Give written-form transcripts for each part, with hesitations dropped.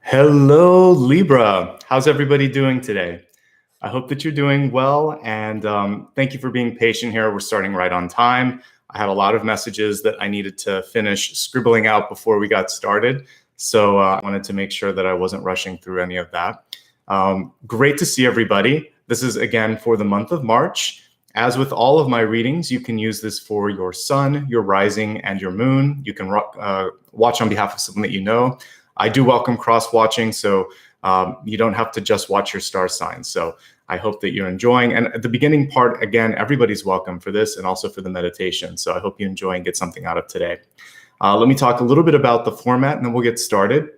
Hello, Libra. How's everybody doing today? I hope that you're doing well, and thank you for being patient here. We're starting right on time. I had a lot of messages that I needed to finish scribbling out before we got started, so I wanted to make sure that I wasn't rushing through any of that. Great to see everybody. This is, again, for the month of March. As with all of my readings, you can use this for your sun, your rising, and your moon. You can watch on behalf of someone that you know. I do welcome cross-watching, so you don't have to just watch your star signs. So I hope that you're enjoying. And at the beginning part, again, everybody's welcome for this and also for the meditation. So I hope you enjoy and get something out of today. Let me talk a little bit about the format, and then we'll get started.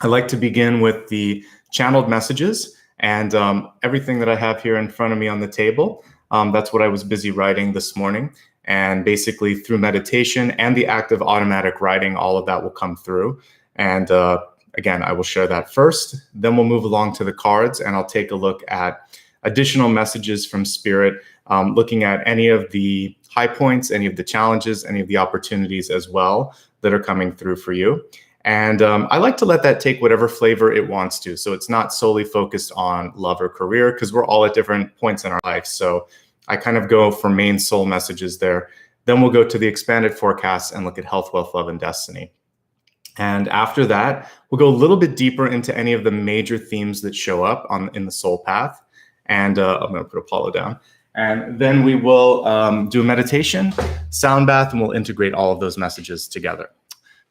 I like to begin with the channeled messages and everything that I have here in front of me on the table. That's what I was busy writing this morning. And basically through meditation and the act of automatic writing, all of that will come through. And again, I will share that first. Then we'll move along to the cards, and I'll take a look at additional messages from Spirit, looking at any of the high points, any of the challenges, any of the opportunities as well that are coming through for you. And I like to let that take whatever flavor it wants to. So it's not solely focused on love or career, because we're all at different points in our life. So I kind of go for main soul messages there. Then we'll go to the expanded forecast and look at health, wealth, love, and destiny. And after that, we'll go a little bit deeper into any of the major themes that show up in the soul path. And I'm going to put Apollo down. And then we will do a meditation, sound bath, and we'll integrate all of those messages together.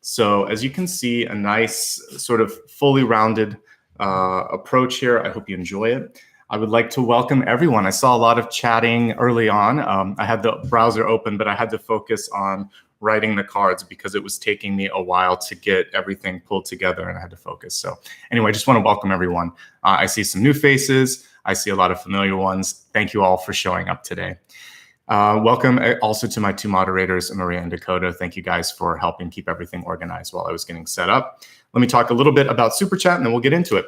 So as you can see, a nice sort of fully rounded approach here. I hope you enjoy it. I would like to welcome everyone. I saw a lot of chatting early on. I had the browser open, but I had to focus on writing the cards because it was taking me a while to get everything pulled together and I had to focus. So anyway, I just want to welcome everyone. I see some new faces. I see a lot of familiar ones. Thank you all for showing up today. Welcome also to my two moderators, Maria and Dakota. Thank you guys for helping keep everything organized while I was getting set up. Let me talk a little bit about Super Chat and then we'll get into it.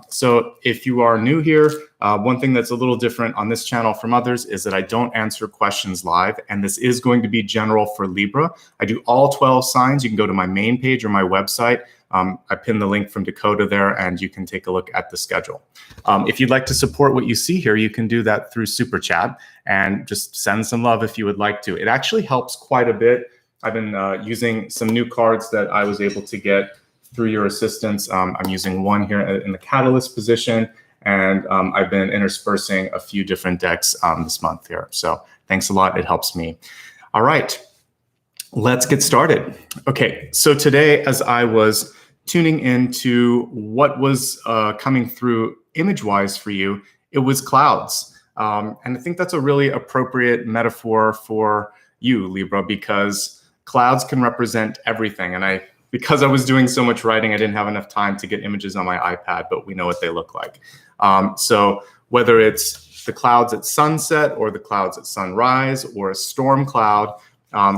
So if you are new here, one thing that's a little different on this channel from others is that I don't answer questions live, and this is going to be general for Libra. I do all 12 signs. You can go to my main page or my website. I pinned the link from Dakota there, and you can take a look at the schedule. If you'd like to support what you see here, you can do that through Super Chat and just send some love if you would like to. It actually helps quite a bit. I've been using some new cards that I was able to get through your assistance. I'm using one here in the Catalyst position, and I've been interspersing a few different decks this month here. So thanks a lot. It helps me. All right, let's get started. Okay, so today as I was tuning into what was coming through image-wise for you, it was clouds. And I think that's a really appropriate metaphor for you, Libra, because clouds can represent everything. And because I was doing so much writing, I didn't have enough time to get images on my iPad, but we know what they look like. So whether it's the clouds at sunset or the clouds at sunrise or a storm cloud,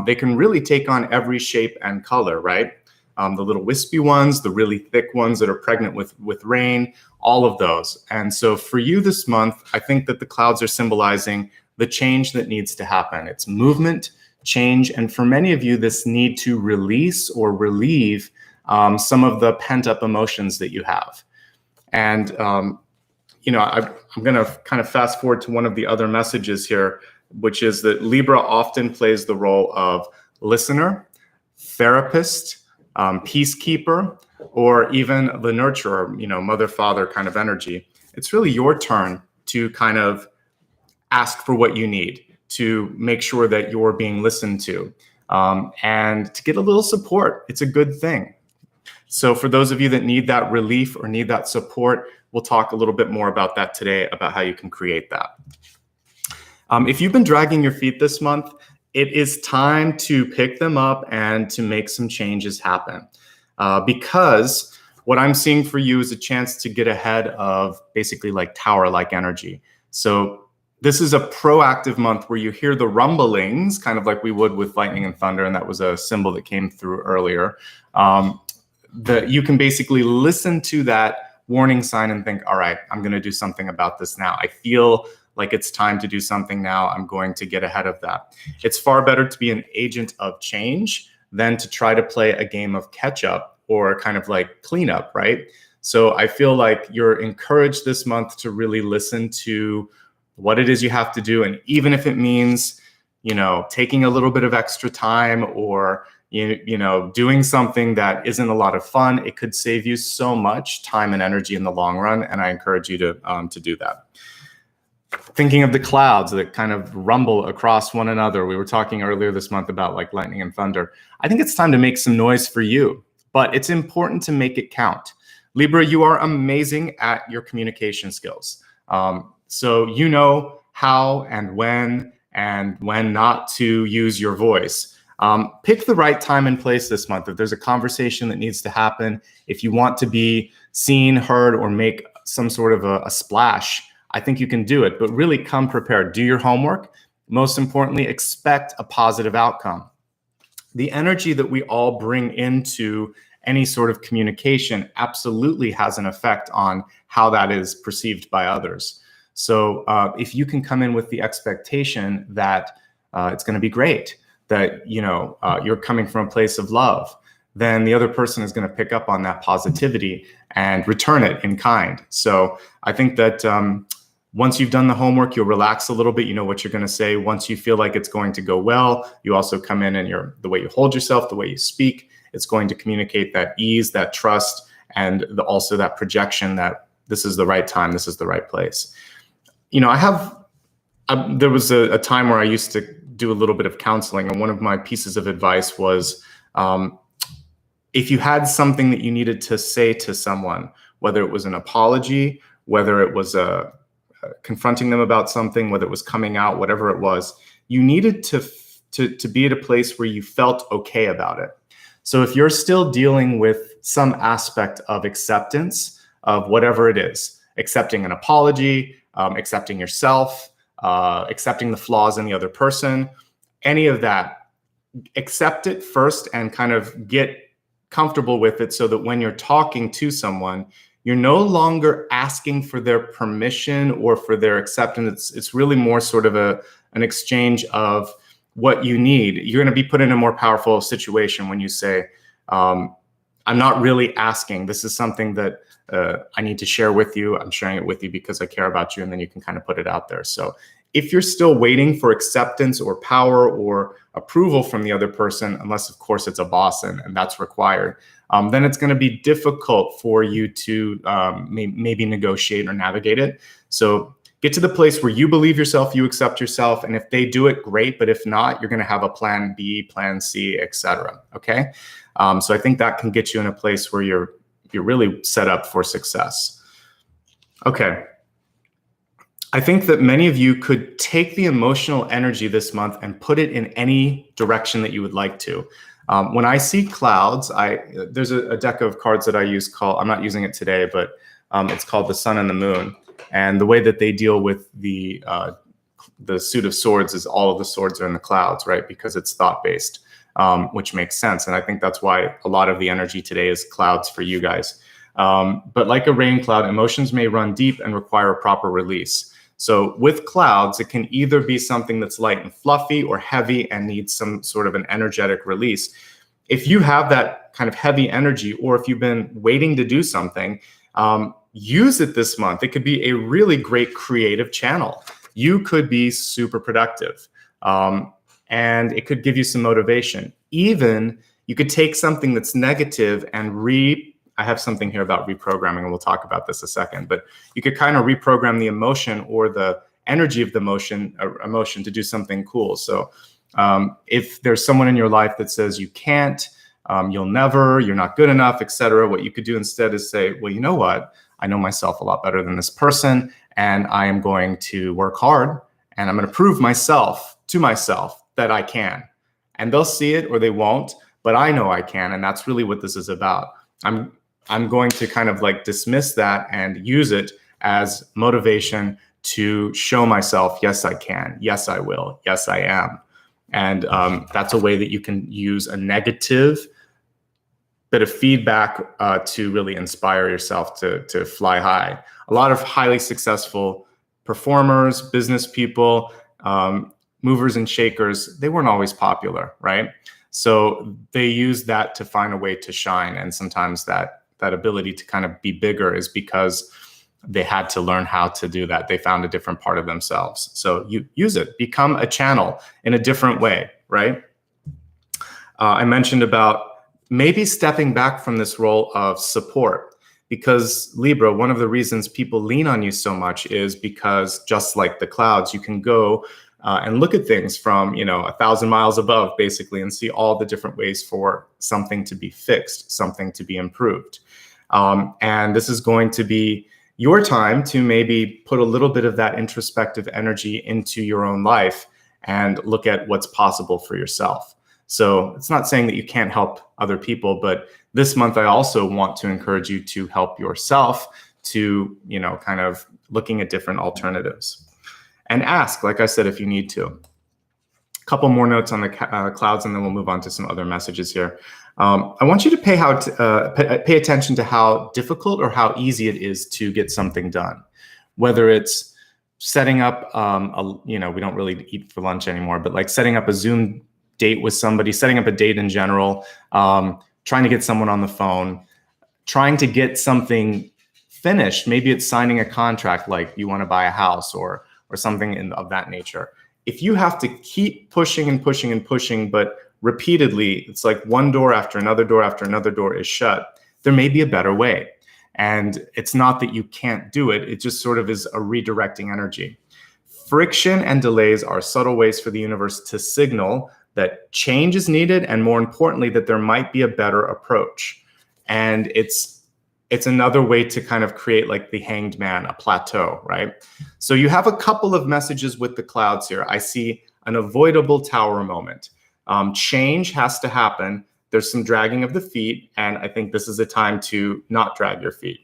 they can really take on every shape and color, right? The little wispy ones, the really thick ones that are pregnant with rain, all of those. And so for you this month, I think that the clouds are symbolizing the change that needs to happen. It's movement, change, and for many of you, this need to release or relieve some of the pent-up emotions that you have. And I'm going to kind of fast forward to one of the other messages here, which is that Libra often plays the role of listener, therapist, peacekeeper, or even the nurturer, mother, father kind of energy. It's really your turn to kind of ask for what you need, to make sure that you're being listened to, and to get a little support. It's a good thing. So for those of you that need that relief or need that support, we'll talk a little bit more about that today, about how you can create that. If you've been dragging your feet this month, it is time to pick them up and to make some changes happen. Because what I'm seeing for you is a chance to get ahead of basically like tower-like energy. So this is a proactive month where you hear the rumblings, kind of like we would with lightning and thunder, and that was a symbol that came through earlier. That you can basically listen to that warning sign and think, all right, I'm going to do something about this now. I feel like it's time to do something now. I'm going to get ahead of that. It's far better to be an agent of change than to try to play a game of catch up or kind of like cleanup, right? So I feel like you're encouraged this month to really listen to what it is you have to do. And even if it means, taking a little bit of extra time or, doing something that isn't a lot of fun, it could save you so much time and energy in the long run. And I encourage you to do that. Thinking of the clouds that kind of rumble across one another. We were talking earlier this month about like lightning and thunder. I think it's time to make some noise for you, but it's important to make it count. Libra, you are amazing at your communication skills. So you know how and when not to use your voice. Pick the right time and place this month. If there's a conversation that needs to happen, if you want to be seen, heard, or make some sort of a splash, I think you can do it, but really come prepared. Do your homework. Most importantly, expect a positive outcome. The energy that we all bring into any sort of communication absolutely has an effect on how that is perceived by others. So if you can come in with the expectation that it's going to be great, that you're coming from a place of love, then the other person is going to pick up on that positivity and return it in kind. So I think that once you've done the homework, you'll relax a little bit. You know what you're going to say. Once you feel like it's going to go well, you also come in and the way you hold yourself, the way you speak, it's going to communicate that ease, that trust, and also that projection that this is the right time, this is the right place. There was a time where I used to do a little bit of counseling, and one of my pieces of advice was, if you had something that you needed to say to someone, whether it was an apology, whether it was confronting them about something, whether it was coming out, whatever it was, you needed to be at a place where you felt okay about it. So if you're still dealing with some aspect of acceptance of whatever it is, accepting an apology, accepting yourself, accepting the flaws in the other person, any of that, accept it first and kind of get comfortable with it so that when you're talking to someone, you're no longer asking for their permission or for their acceptance. It's really more sort of an exchange of what you need. You're going to be put in a more powerful situation when you say, I'm not really asking. This is something that I need to share with you. I'm sharing it with you because I care about you. And then you can kind of put it out there. So if you're still waiting for acceptance or power or approval from the other person, unless of course it's a boss and that's required, then it's going to be difficult for you to maybe negotiate or navigate it. So get to the place where you believe yourself, you accept yourself, and if they do it, great. But if not, you're going to have a plan B, plan C, etc. Okay, so I think that can get you in a place where you're really set up for success. Okay. I think that many of you could take the emotional energy this month and put it in any direction that you would like to. When I see clouds, there's a deck of cards that I use called, I'm not using it today, but it's called the Sun and the Moon. And the way that they deal with the suit of swords is all of the swords are in the clouds, right? Because it's thought-based, which makes sense. And I think that's why a lot of the energy today is clouds for you guys. But like a rain cloud, emotions may run deep and require a proper release. So with clouds, it can either be something that's light and fluffy or heavy and needs some sort of an energetic release. If you have that kind of heavy energy, or if you've been waiting to do something, use it this month. It could be a really great creative channel. You could be super productive, and it could give you some motivation. Even you could take something that's negative and I have something here about reprogramming, and we'll talk about this a second, but you could kind of reprogram the emotion or the energy of the emotion to do something cool. So if there's someone in your life that says you can't, you'll never, you're not good enough, etc., what you could do instead is say, well, you know what? I know myself a lot better than this person, and I am going to work hard, and I'm going to prove to myself that I can. And they'll see it or they won't, but I know I can, and that's really what this is about. I'm going to kind of like dismiss that and use it as motivation to show myself, yes, I can, yes, I will, yes, I am. And that's a way that you can use a negative bit of feedback to really inspire yourself to fly high. A lot of highly successful performers, business people, movers and shakers, they weren't always popular, right? So they use that to find a way to shine. And sometimes that ability to kind of be bigger is because they had to learn how to do that. They found a different part of themselves. So you use it, become a channel in a different way, right? I mentioned about maybe stepping back from this role of support, because Libra, one of the reasons people lean on you so much is because, just like the clouds, you can go and look at things from 1,000 miles above, basically, and see all the different ways for something to be fixed, something to be improved. And this is going to be your time to maybe put a little bit of that introspective energy into your own life and look at what's possible for yourself. So it's not saying that you can't help other people, but this month I also want to encourage you to help yourself to, kind of looking at different alternatives. And ask, like I said, if you need to. A couple more notes on the clouds, and then we'll move on to some other messages here. I want you to pay attention to how difficult or how easy it is to get something done. Whether it's setting up, we don't really eat for lunch anymore, but like setting up a Zoom date with somebody, setting up a date in general, trying to get someone on the phone, trying to get something finished. Maybe it's signing a contract, like you want to buy a house or something of that nature. If you have to keep pushing and pushing and pushing, but repeatedly, it's like one door after another door after another door is shut, there may be a better way. And it's not that you can't do it. It just sort of is a redirecting energy. Friction and delays are subtle ways for the universe to signal that change is needed, and more importantly, that there might be a better approach. And it's another way to kind of create, like the hanged man, a plateau, right? So you have a couple of messages with the clouds here. I see an avoidable tower moment. Change has to happen. There's some dragging of the feet, and I think this is a time to not drag your feet.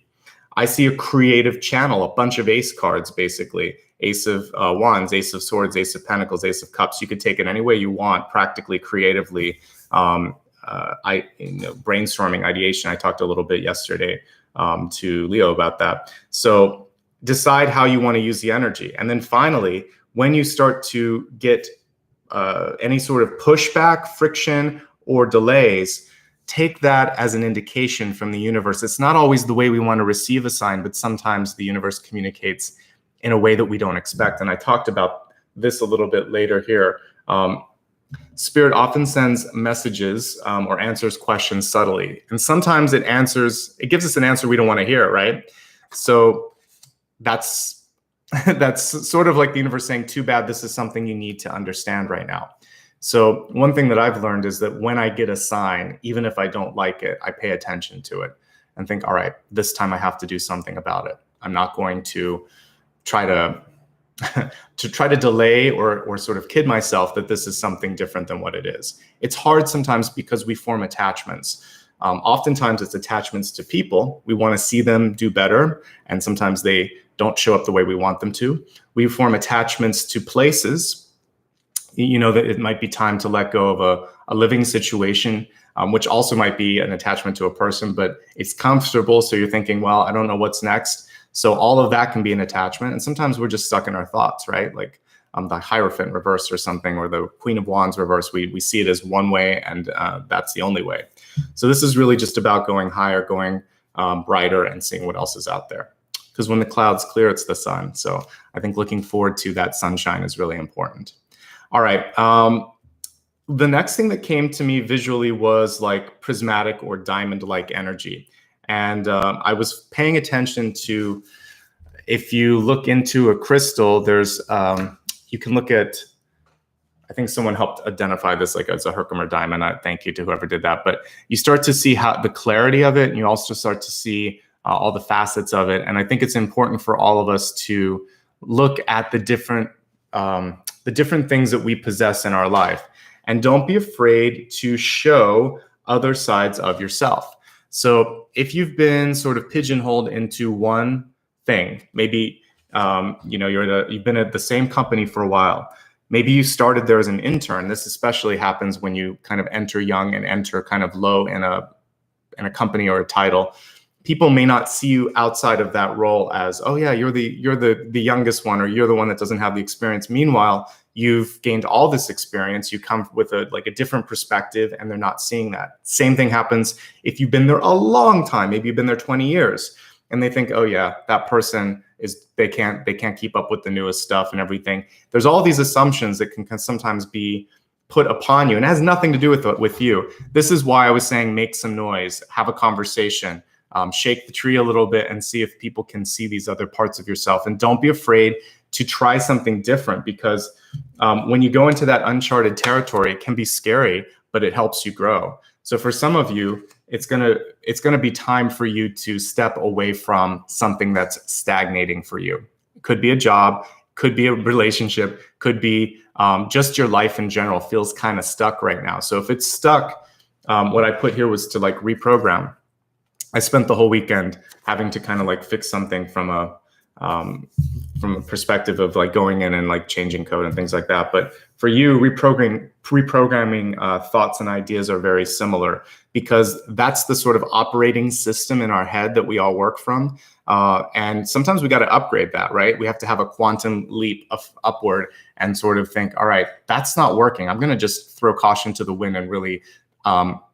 I see a creative channel, a bunch of ace cards, basically. Ace of Wands, Ace of Swords, Ace of Pentacles, Ace of Cups. You could take it any way you want, practically, creatively. Brainstorming, ideation. I talked a little bit yesterday to Leo about that. So decide how you want to use the energy. And then finally, when you start to get any sort of pushback, friction, or delays, take that as an indication from the universe. It's not always the way we want to receive a sign, but sometimes the universe communicates in a way that we don't expect. And I talked about this a little bit later here. Spirit often sends messages or answers questions subtly. And sometimes it gives us an answer we don't want to hear, right? So that's sort of like the universe saying, too bad, this is something you need to understand right now. So one thing that I've learned is that when I get a sign, even if I don't like it, I pay attention to it and think, all right, this time I have to do something about it. I'm not going to try to delay or sort of kid myself that this is something different than what it is. It's hard sometimes because we form attachments. Oftentimes it's attachments to people. We want to see them do better, and sometimes they don't show up the way we want them to. We form attachments to places. That it might be time to let go of a living situation, which also might be an attachment to a person, but it's comfortable. So you're thinking, well, I don't know what's next. So all of that can be an attachment. And sometimes we're just stuck in our thoughts, right? Like the Hierophant reverse or something, or the Queen of Wands reverse, we see it as one way, and that's the only way. So this is really just about going higher, going brighter, and seeing what else is out there. Because when the clouds clear, it's the sun. So I think looking forward to that sunshine is really important. All right. The next thing that came to me visually was like prismatic or diamond-like energy. And I was paying attention to, if you look into a crystal, there's, you can look at, I think someone helped identify this like as a Herkimer diamond. Thank you to whoever did that. But you start to see how the clarity of it, and you also start to see all the facets of it. And I think it's important for all of us to look at the different things that we possess in our life. And don't be afraid to show other sides of yourself. So if you've been sort of pigeonholed into one thing, maybe you've been at the same company for a while. Maybe you started there as an intern. This especially happens when you kind of enter young and enter kind of low in a company or a title. People may not see you outside of that role as, oh yeah, you're the youngest one, or you're the one that doesn't have the experience. Meanwhile, you've gained all this experience, you come with a different perspective, and they're not seeing that. Same thing happens if you've been there a long time. Maybe you've been there 20 years and they think, oh yeah, that person they can't keep up with the newest stuff and everything. There's all these assumptions that can sometimes be put upon you, and it has nothing to do with you. This is why I was saying make some noise, have a conversation, shake the tree a little bit and see if people can see these other parts of yourself. And don't be afraid to try something different, because when you go into that uncharted territory, it can be scary, but it helps you grow. So for some of you, it's gonna be time for you to step away from something that's stagnating for you. It could be a job, could be a relationship, could be just your life in general feels kind of stuck right now. So if it's stuck, what I put here was to reprogram. I spent the whole weekend having to kind of fix something from a perspective of going in and changing code and things like that. But for you, reprogramming thoughts and ideas are very similar, because that's the sort of operating system in our head that we all work from. And sometimes we got to upgrade that, right? We have to have a quantum leap upward and sort of think, all right, that's not working. I'm going to just throw caution to the wind and really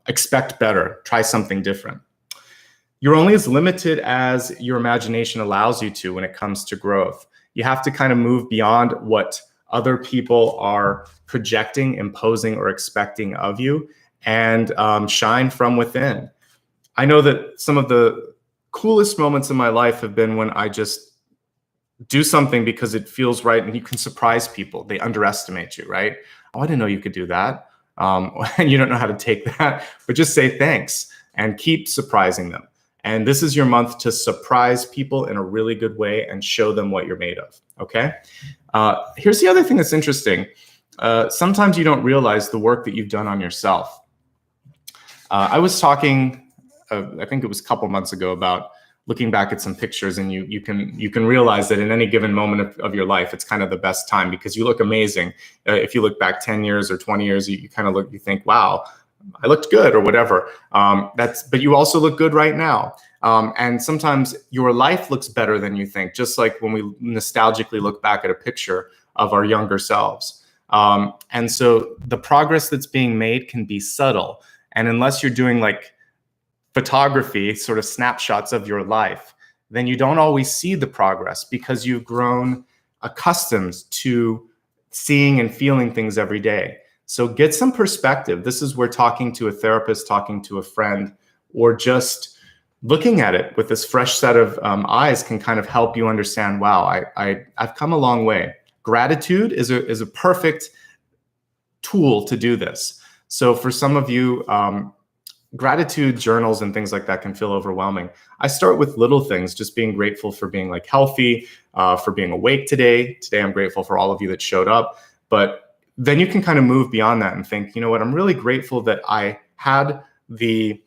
expect better, try something different. You're only as limited as your imagination allows you to when it comes to growth. You have to kind of move beyond what other people are projecting, imposing, or expecting of you, and shine from within. I know that some of the coolest moments in my life have been when I just do something because it feels right, and you can surprise people. They underestimate you, right? Oh, I didn't know you could do that. And you don't know how to take that, but just say thanks and keep surprising them. And this is your month to surprise people in a really good way and show them what you're made of, okay? Here's the other thing that's interesting. Sometimes you don't realize the work that you've done on yourself. I was talking, I think it was a couple months ago, about looking back at some pictures, and you can realize that in any given moment of your life, it's kind of the best time because you look amazing. If you look back 10 years or 20 years, you kind of you think, wow, I looked good or whatever. But you also look good right now. And sometimes your life looks better than you think, just like when we nostalgically look back at a picture of our younger selves. And so the progress that's being made can be subtle. And unless you're doing photography, sort of snapshots of your life, then you don't always see the progress because you've grown accustomed to seeing and feeling things every day. So get some perspective. This is where talking to a therapist, talking to a friend, or just looking at it with this fresh set of eyes can kind of help you understand, wow, I've come a long way. Gratitude is a perfect tool to do this. So for some of you, gratitude journals and things like that can feel overwhelming. I start with little things, just being grateful for being healthy, for being awake today. Today, I'm grateful for all of you that showed up. But then you can kind of move beyond that and think, you know what, I'm really grateful that I had the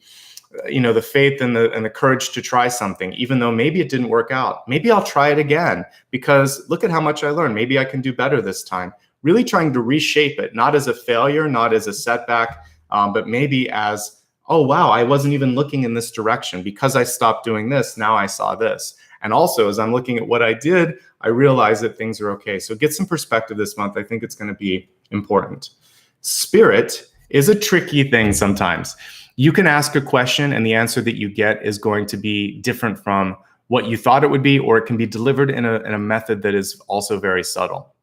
faith and the courage to try something, even though maybe it didn't work out. Maybe I'll try it again because look at how much I learned. Maybe I can do better this time. Really trying to reshape it, not as a failure, not as a setback, but maybe as, oh, wow, I wasn't even looking in this direction. Because I stopped doing this, now I saw this. And also, as I'm looking at what I did, I realize that things are okay. So get some perspective this month. I think it's going to be important. Spirit is a tricky thing sometimes. You can ask a question and the answer that you get is going to be different from what you thought it would be, or it can be delivered in a method that is also very subtle.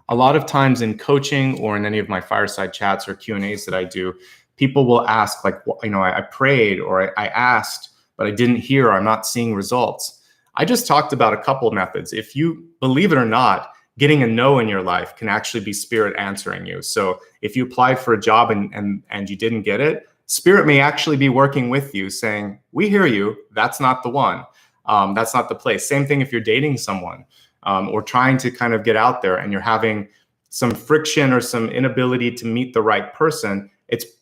A lot of times in coaching or in any of my fireside chats or Q&As that I do, people will ask I prayed or I asked, but I didn't hear, or I'm not seeing results. I just talked about a couple of methods. If you believe it or not, getting a no in your life can actually be spirit answering you. So if you applied for a job and you didn't get it, spirit may actually be working with you saying, we hear you, that's not the one. That's not the place. Same thing if you're dating someone or trying to kind of get out there and you're having some friction or some inability to meet the right person.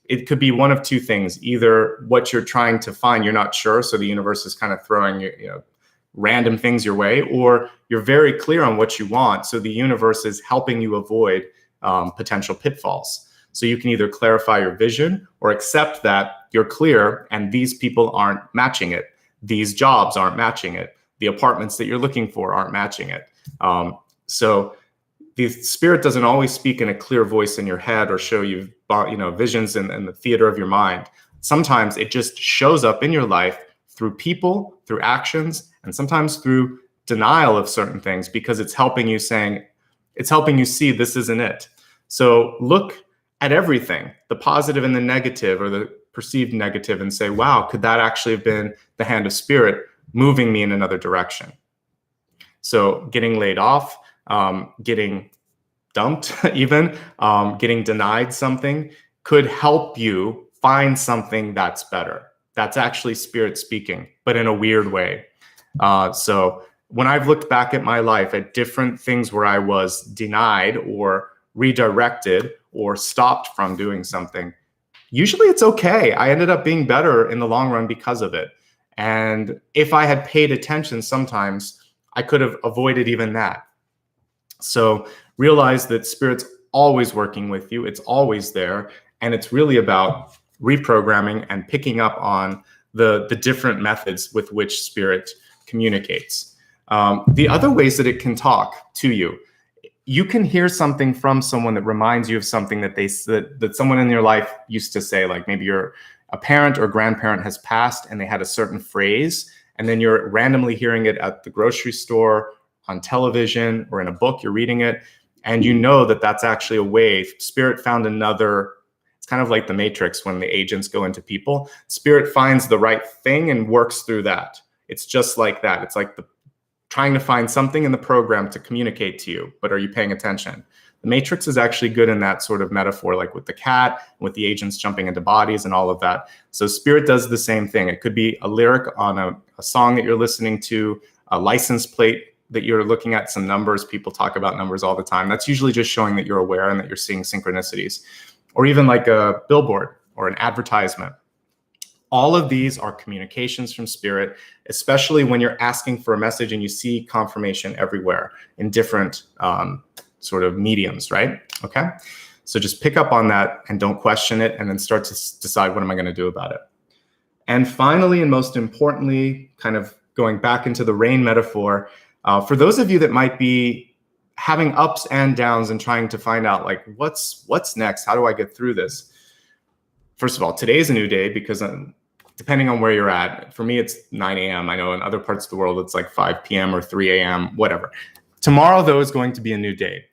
It could be one of two things. Either what you're trying to find, you're not sure, so the universe is kind of throwing random things your way, or you're very clear on what you want, so the universe is helping you avoid potential pitfalls. So you can either clarify your vision or accept that you're clear and these people aren't matching it. These jobs aren't matching it. The apartments that you're looking for aren't matching it. So the spirit doesn't always speak in a clear voice in your head or show you, visions in the theater of your mind. Sometimes it just shows up in your life through people, through actions, and sometimes through denial of certain things, because it's helping you see this isn't it. So look at everything, the positive and the negative, or the perceived negative, and say, wow, could that actually have been the hand of spirit moving me in another direction? So getting laid off, getting dumped, even getting denied something could help you find something that's better. That's actually spirit speaking, but in a weird way. So when I've looked back at my life at different things where I was denied or redirected or stopped from doing something, usually it's okay. I ended up being better in the long run because of it. And if I had paid attention, sometimes I could have avoided even that. So realize that spirit's always working with you. It's always there. And it's really about reprogramming and picking up on the different methods with which spirit communicates. The other ways that it can talk to you, you can hear something from someone that reminds you of something that someone in your life used to say, like maybe a parent or grandparent has passed and they had a certain phrase, and then you're randomly hearing it at the grocery store, on television, or in a book, you're reading it, and you know that that's actually a way spirit found another. It's kind of like the Matrix when the agents go into people. Spirit finds the right thing and works through that. It's just like that. It's like trying to find something in the program to communicate to you, but are you paying attention? The Matrix is actually good in that sort of metaphor, like with the cat, with the agents jumping into bodies and all of that. So spirit does the same thing. It could be a lyric on a song that you're listening to, a license plate that you're looking at, some numbers. People talk about numbers all the time. That's usually just showing that you're aware and that you're seeing synchronicities. Or even like a billboard or an advertisement. All of these are communications from spirit, especially when you're asking for a message and you see confirmation everywhere in different sort of mediums, right? Okay. So just pick up on that and don't question it, and then start to decide, what am I going to do about it? And finally, and most importantly, kind of going back into the rain metaphor, for those of you that might be having ups and downs and trying to find out, like, what's next? How do I get through this? First of all, today's a new day, because depending on where you're at, for me, it's 9 a.m. I know in other parts of the world, it's like 5 p.m. or 3 a.m., whatever. Tomorrow, though, is going to be a new day.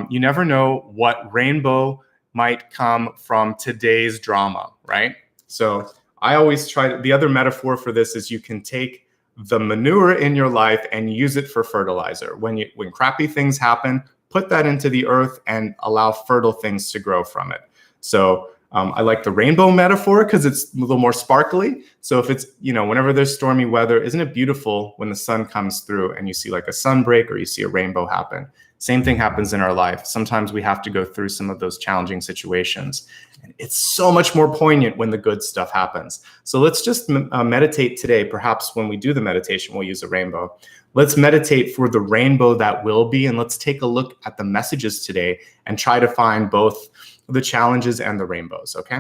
You never know what rainbow might come from today's drama, right? So I always the other metaphor for this is you can take the manure in your life and use it for fertilizer. When crappy things happen, put that into the earth and allow fertile things to grow from it. So I like the rainbow metaphor because it's a little more sparkly. So if it's, whenever there's stormy weather, isn't it beautiful when the sun comes through and you see like a sun break or you see a rainbow happen? Same thing happens in our life. Sometimes we have to go through some of those challenging situations. And it's so much more poignant when the good stuff happens. So let's just meditate today. Perhaps when we do the meditation, we'll use a rainbow. Let's meditate for the rainbow that will be, and let's take a look at the messages today and try to find both the challenges and the rainbows, okay?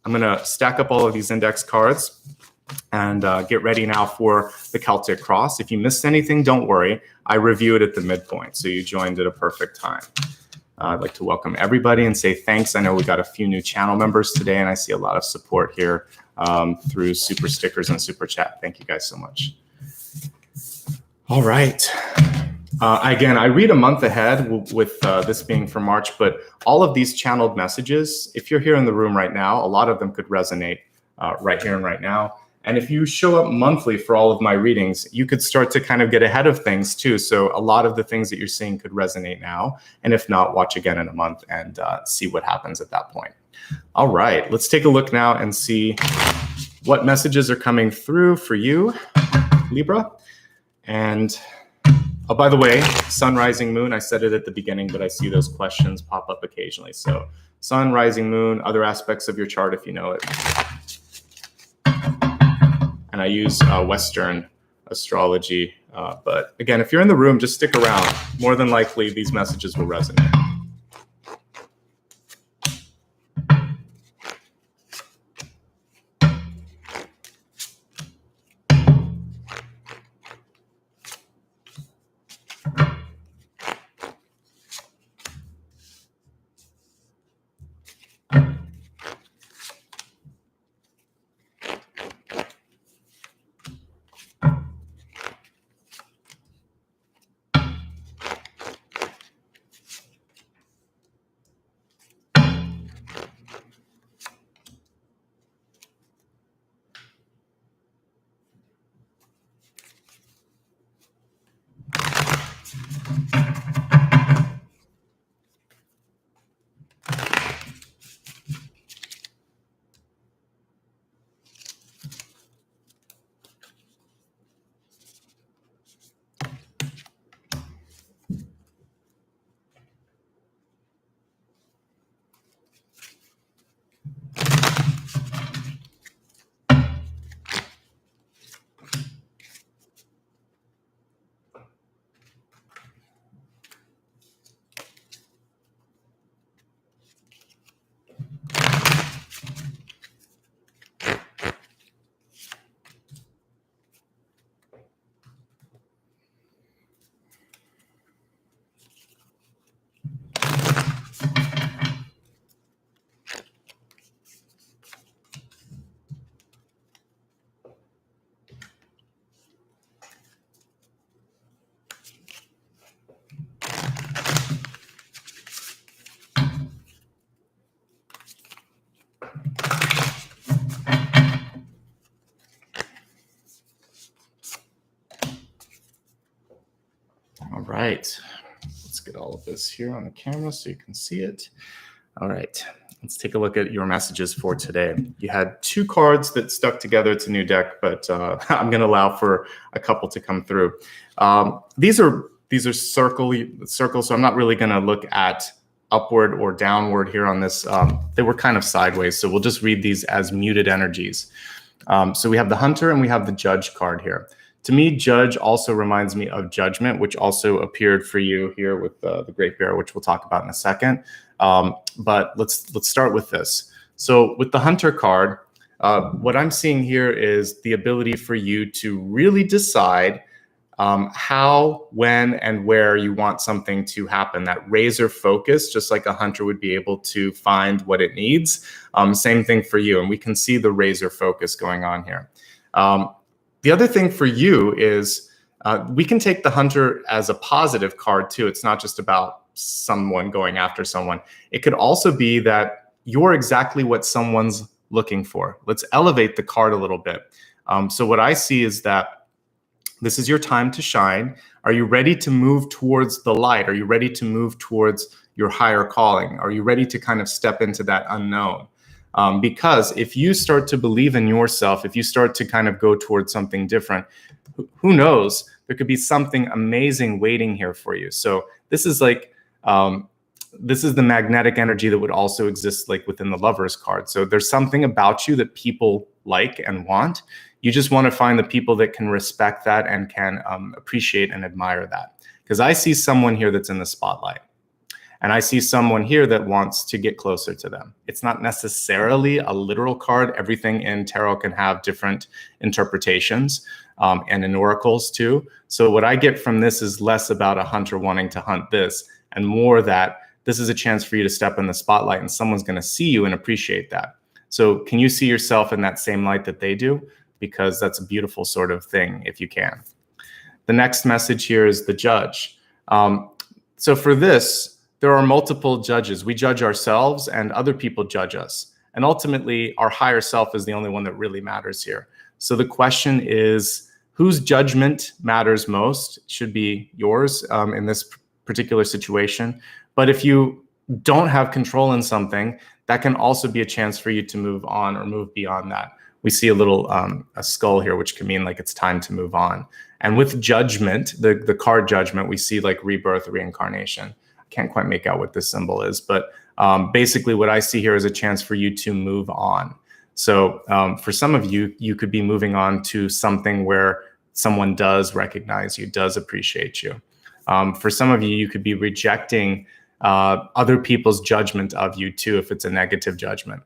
I'm gonna stack up all of these index cards and get ready now for the Celtic Cross. If you missed anything, don't worry. I review it at the midpoint, so you joined at a perfect time. I'd like to welcome everybody and say thanks. I know we got a few new channel members today, and I see a lot of support here through super stickers and super chat. Thank you guys so much. All right. Again, I read a month ahead with this being for March, but all of these channeled messages, if you're here in the room right now, a lot of them could resonate right here and right now. And if you show up monthly for all of my readings, you could start to kind of get ahead of things too. So a lot of the things that you're seeing could resonate now. And if not, watch again in a month and see what happens at that point. All right, let's take a look now and see what messages are coming through for you, Libra. And oh, by the way, sun, rising, moon, I said it at the beginning, but I see those questions pop up occasionally. So sun, rising, moon, other aspects of your chart if you know it. And I use Western astrology. But again, if you're in the room, just stick around. More than likely, these messages will resonate. right. Let's get all of this here on the camera so you can see it. All right. Let's take a look at your messages for today. You had 2 cards that stuck together. It's a new deck, but I'm going to allow for a couple to come through. These are circles, so I'm not really going to look at upward or downward here on this. They were kind of sideways, so we'll just read these as muted energies. So we have the Hunter and we have the Judge card here. To me, Judge also reminds me of Judgment, which also appeared for you here with the Great Bear, which we'll talk about in a second. But let's start with this. So with the Hunter card, what I'm seeing here is the ability for you to really decide how, when, and where you want something to happen. That razor focus, just like a hunter would be able to find what it needs. Same thing for you. And we can see the razor focus going on here. The other thing for you is we can take the Hunter as a positive card too. It's not just about someone going after someone. It could also be that you're exactly what someone's looking for. Let's elevate the card a little bit. So what I see is that this is your time to shine. Are you ready to move towards the light? Are you ready to move towards your higher calling? Are you ready to kind of step into that unknown? Because if you start to believe in yourself, if you start to kind of go towards something different, who knows, there could be something amazing waiting here for you. So this is like, this is the magnetic energy that would also exist like within the Lover's card. So there's something about you that people like and want. You just want to find the people that can respect that and can appreciate and admire that. Because I see someone here that's in the spotlight. And I see someone here that wants to get closer to them. It's not necessarily a literal card. Everything in tarot can have different interpretations and in oracles too. So what I get from this is less about a hunter wanting to hunt this and more that this is a chance for you to step in the spotlight and someone's going to see you and appreciate that. So can you see yourself in that same light that they do? Because that's a beautiful sort of thing if you can. The next message here is the Judge. So for this, there are multiple judges. We judge ourselves and other people judge us. And ultimately, our higher self is the only one that really matters here. So the question is, whose judgment matters most? It should be yours in this particular situation. But if you don't have control in something, that can also be a chance for you to move on or move beyond that. We see a little a skull here, which can mean like it's time to move on. And with Judgment, the card Judgment, we see like rebirth, reincarnation. Can't quite make out what this symbol is, but basically what I see here is a chance for you to move on. So for some of you, you could be moving on to something where someone does recognize you, does appreciate you. For some of you, you could be rejecting other people's judgment of you too, if it's a negative judgment.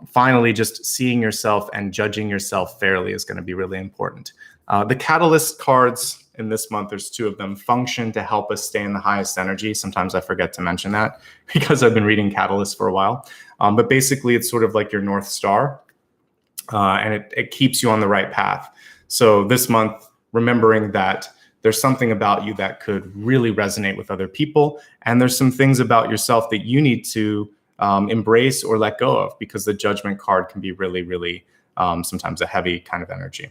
Finally, just seeing yourself and judging yourself fairly is going to be really important. The catalyst cards in this month, there's 2 of them, function to help us stay in the highest energy. Sometimes I forget to mention that because I've been reading Catalyst for a while. But basically, it's sort of like your North Star, and it keeps you on the right path. So this month, remembering that there's something about you that could really resonate with other people, and there's some things about yourself that you need to embrace or let go of, because the Judgment card can be really, really sometimes a heavy kind of energy.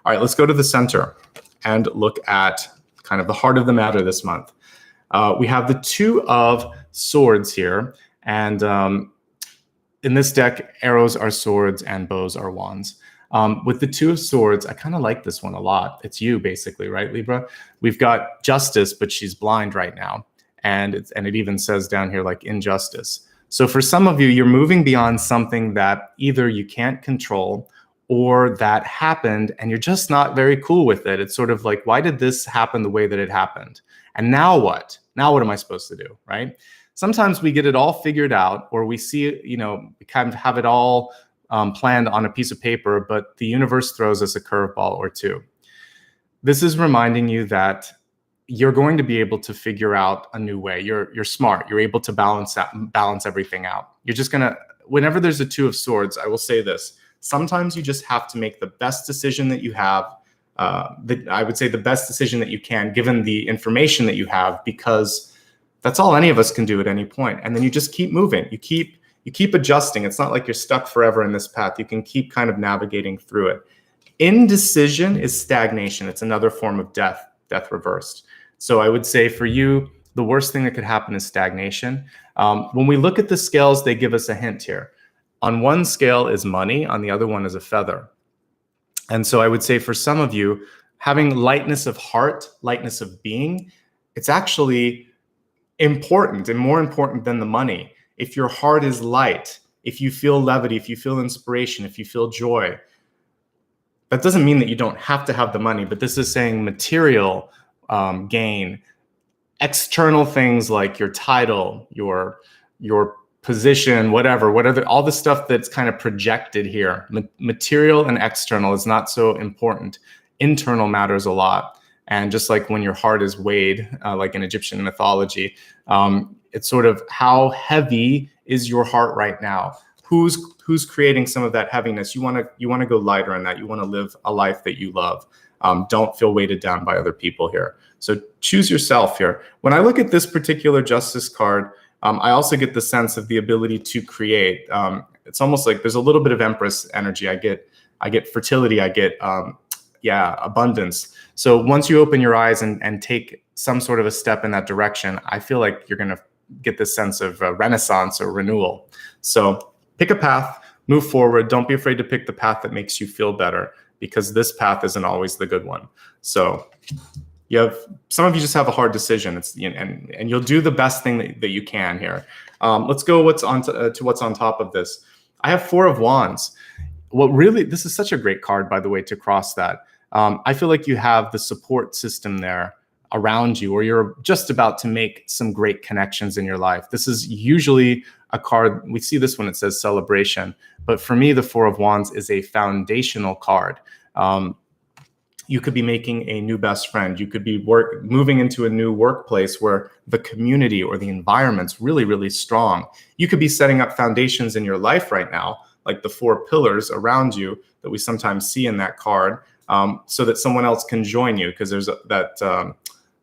All right, let's go to the center and look at kind of the heart of the matter this month. We have the 2 of Swords here. And in this deck, arrows are swords and bows are wands. With the 2 of Swords, I kind of like this one a lot. It's you, basically, right, Libra? We've got Justice, but she's blind right now. And it even says down here, like, injustice. So for some of you, you're moving beyond something that either you can't control or that happened and you're just not very cool with it. It's sort of like, why did this happen the way that it happened? And now what? Now what am I supposed to do, right? Sometimes we get it all figured out, or we see it, we kind of have it all planned on a piece of paper, but the universe throws us a curveball or 2. This is reminding you that you're going to be able to figure out a new way. You're smart. You're able to balance everything out. You're just gonna, whenever there's a 2 of Swords, I will say this. Sometimes you just have to make the best decision that you have. I would say the best decision that you can, given the information that you have, because that's all any of us can do at any point. And then you just keep moving. You keep adjusting. It's not like you're stuck forever in this path. You can keep kind of navigating through it. Indecision is stagnation. It's another form of death reversed. So I would say for you, the worst thing that could happen is stagnation. When we look at the scales, they give us a hint here. On one scale is money, on the other one is a feather. And so I would say for some of you, having lightness of heart, lightness of being, it's actually important and more important than the money. If your heart is light, if you feel levity, if you feel inspiration, if you feel joy, that doesn't mean that you don't have to have the money, but this is saying material gain, external things like your title, your position, whatever, all the stuff that's kind of projected here. Material and external is not so important. Internal matters a lot. And just like when your heart is weighed, like in Egyptian mythology, it's sort of how heavy is your heart right now? Who's creating some of that heaviness? You want to go lighter in that. You want to live a life that you love. Don't feel weighted down by other people here. So choose yourself here. When I look at this particular justice card, I also get the sense of the ability to create. It's almost like there's a little bit of Empress energy. I get fertility. I get abundance. So once you open your eyes and take some sort of a step in that direction, I feel like you're going to get this sense of renaissance or renewal. So pick a path, move forward. Don't be afraid to pick the path that makes you feel better, because this path isn't always the good one. So some of you just have a hard decision. And you'll do the best thing that you can here. Let's go to what's on top of this. I have 4 of Wands. This is such a great card, by the way, to cross that. I feel like you have the support system there around you, or you're just about to make some great connections in your life. This is usually a card, we see this when it says celebration, but for me, the 4 of Wands is a foundational card. You could be making a new best friend. You could be moving into a new workplace where the community or the environment's really, really strong. You could be setting up foundations in your life right now, like the 4 pillars around you that we sometimes see in that card, so that someone else can join you, because there's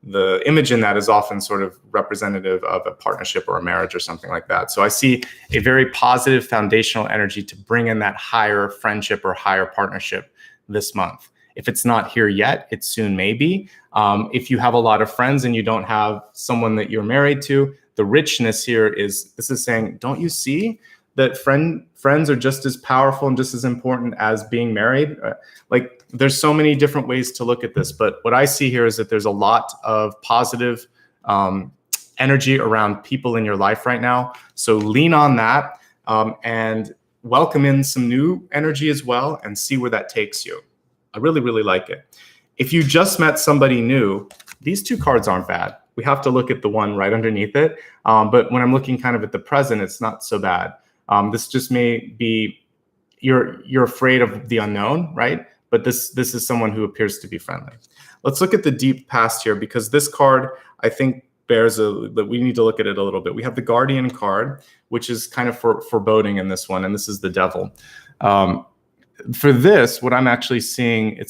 the image in that is often sort of representative of a partnership or a marriage or something like that. So I see a very positive foundational energy to bring in that higher friendship or higher partnership this month. If it's not here yet, it soon may be. If you have a lot of friends and you don't have someone that you're married to, the richness here is saying, don't you see that friends are just as powerful and just as important as being married? There's so many different ways to look at this, but what I see here is that there's a lot of positive energy around people in your life right now. So lean on that and welcome in some new energy as well, and see where that takes you. I really, really like it. If you just met somebody new, these 2 cards aren't bad. We have to look at the one right underneath it. But when I'm looking kind of at the present, it's not so bad. This just may be you're afraid of the unknown, right? But this is someone who appears to be friendly. Let's look at the deep past here, because this card, I think, we need to look at it a little bit. We have the Guardian card, which is kind of foreboding in this one, and this is the Devil. For this, what I'm actually seeing,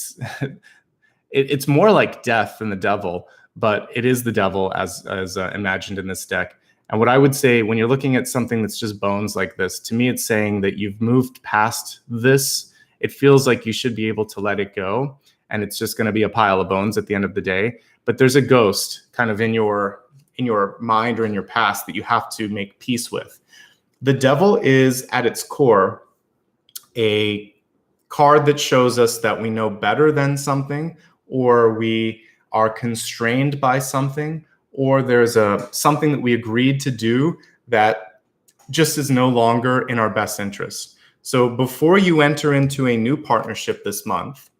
it's more like death than the devil, but it is the devil as imagined in this deck. And what I would say, when you're looking at something that's just bones like this, to me, it's saying that you've moved past this. It feels like you should be able to let it go, and it's just going to be a pile of bones at the end of the day. But there's a ghost kind of in your mind or in your past that you have to make peace with. The Devil is, at its core, a card that shows us that we know better than something, or we are constrained by something, or there's something that we agreed to do that just is no longer in our best interest. So before you enter into a new partnership this month,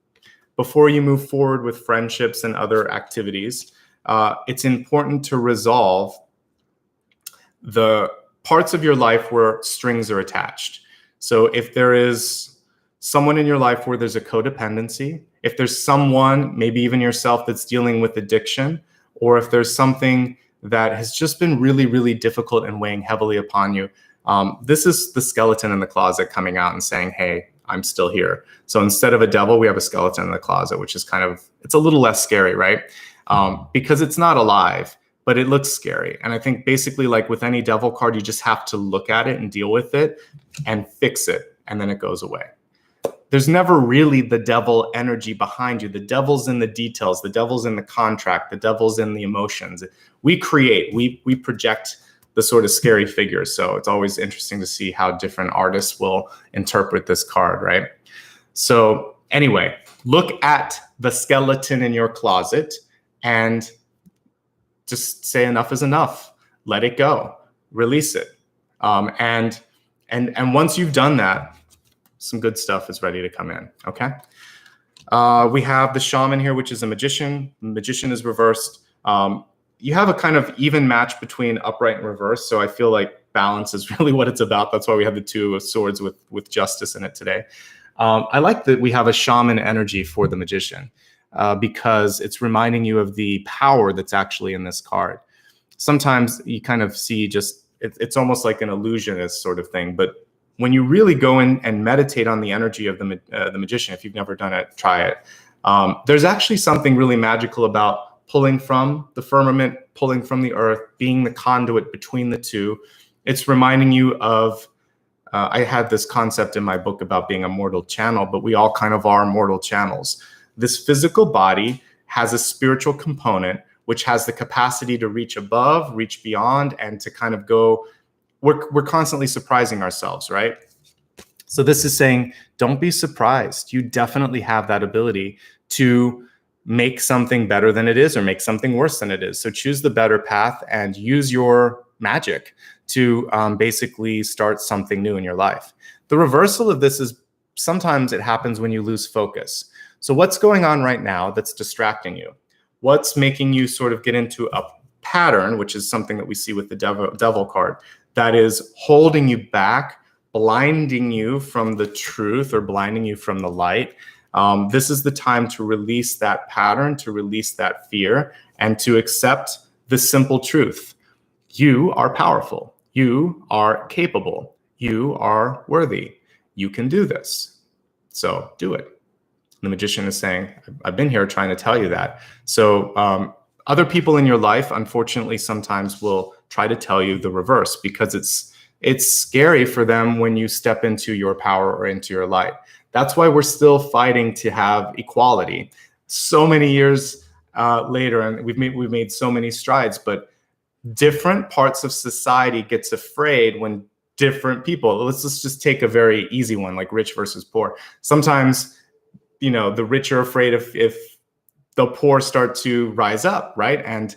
before you move forward with friendships and other activities, it's important to resolve the parts of your life where strings are attached. So if there is someone in your life where there's a codependency, if there's someone, maybe even yourself, that's dealing with addiction, or if there's something that has just been really, really difficult and weighing heavily upon you, this is the skeleton in the closet coming out and saying, hey, I'm still here. So instead of a devil, we have a skeleton in the closet, which is it's a little less scary, right? Because it's not alive, but it looks scary. And I think basically, like with any devil card, you just have to look at it and deal with it and fix it, and then it goes away. there's never really the devil energy behind you. The devil's in the details. The devil's in the contract. The devil's in the emotions. We create, we project the sort of scary figures. So it's always interesting to see how different artists will interpret this card, right? So anyway, look at the skeleton in your closet and just say enough is enough. Let it go. Release it. And once you've done that, some good stuff is ready to come in, okay? We have the shaman here, which is a magician. The magician is reversed. You have a kind of even match between upright and reverse, so I feel like balance is really what it's about. That's why we have the two of swords with justice in it today. I like that we have a shaman energy for the magician because it's reminding you of the power that's actually in this card. Sometimes you kind of see just, it's almost like an illusionist sort of thing, but when you really go in and meditate on the energy of the magician, if you've never done it, try it. There's actually something really magical about pulling from the firmament, pulling from the earth, being the conduit between the two. It's reminding you of, I had this concept in my book about being a mortal channel, but we all kind of are mortal channels. This physical body has a spiritual component, which has the capacity to reach above, reach beyond, and to kind of go, we're constantly surprising ourselves, right? So this is saying, don't be surprised. You definitely have that ability to make something better than it is or make something worse than it is. So choose the better path and use your magic to basically start something new in your life. The reversal of this is sometimes it happens when you lose focus. So what's going on right now that's distracting you? What's making you sort of get into a pattern, which is something that we see with the devil card, that is holding you back, blinding you from the truth or blinding you from the light? This is the time to release that pattern, to release that fear, and to accept the simple truth. You are powerful. You are capable. You are worthy. You can do this. So do it. The magician is saying, I've been here trying to tell you that. So other people in your life, unfortunately, sometimes will try to tell you the reverse because it's scary for them when you step into your power or into your light. That's why we're still fighting to have equality. So many years later, and we've made so many strides, but different parts of society gets afraid when different people, let's just take a very easy one, like rich versus poor. Sometimes, the rich are afraid if the poor start to rise up, right? And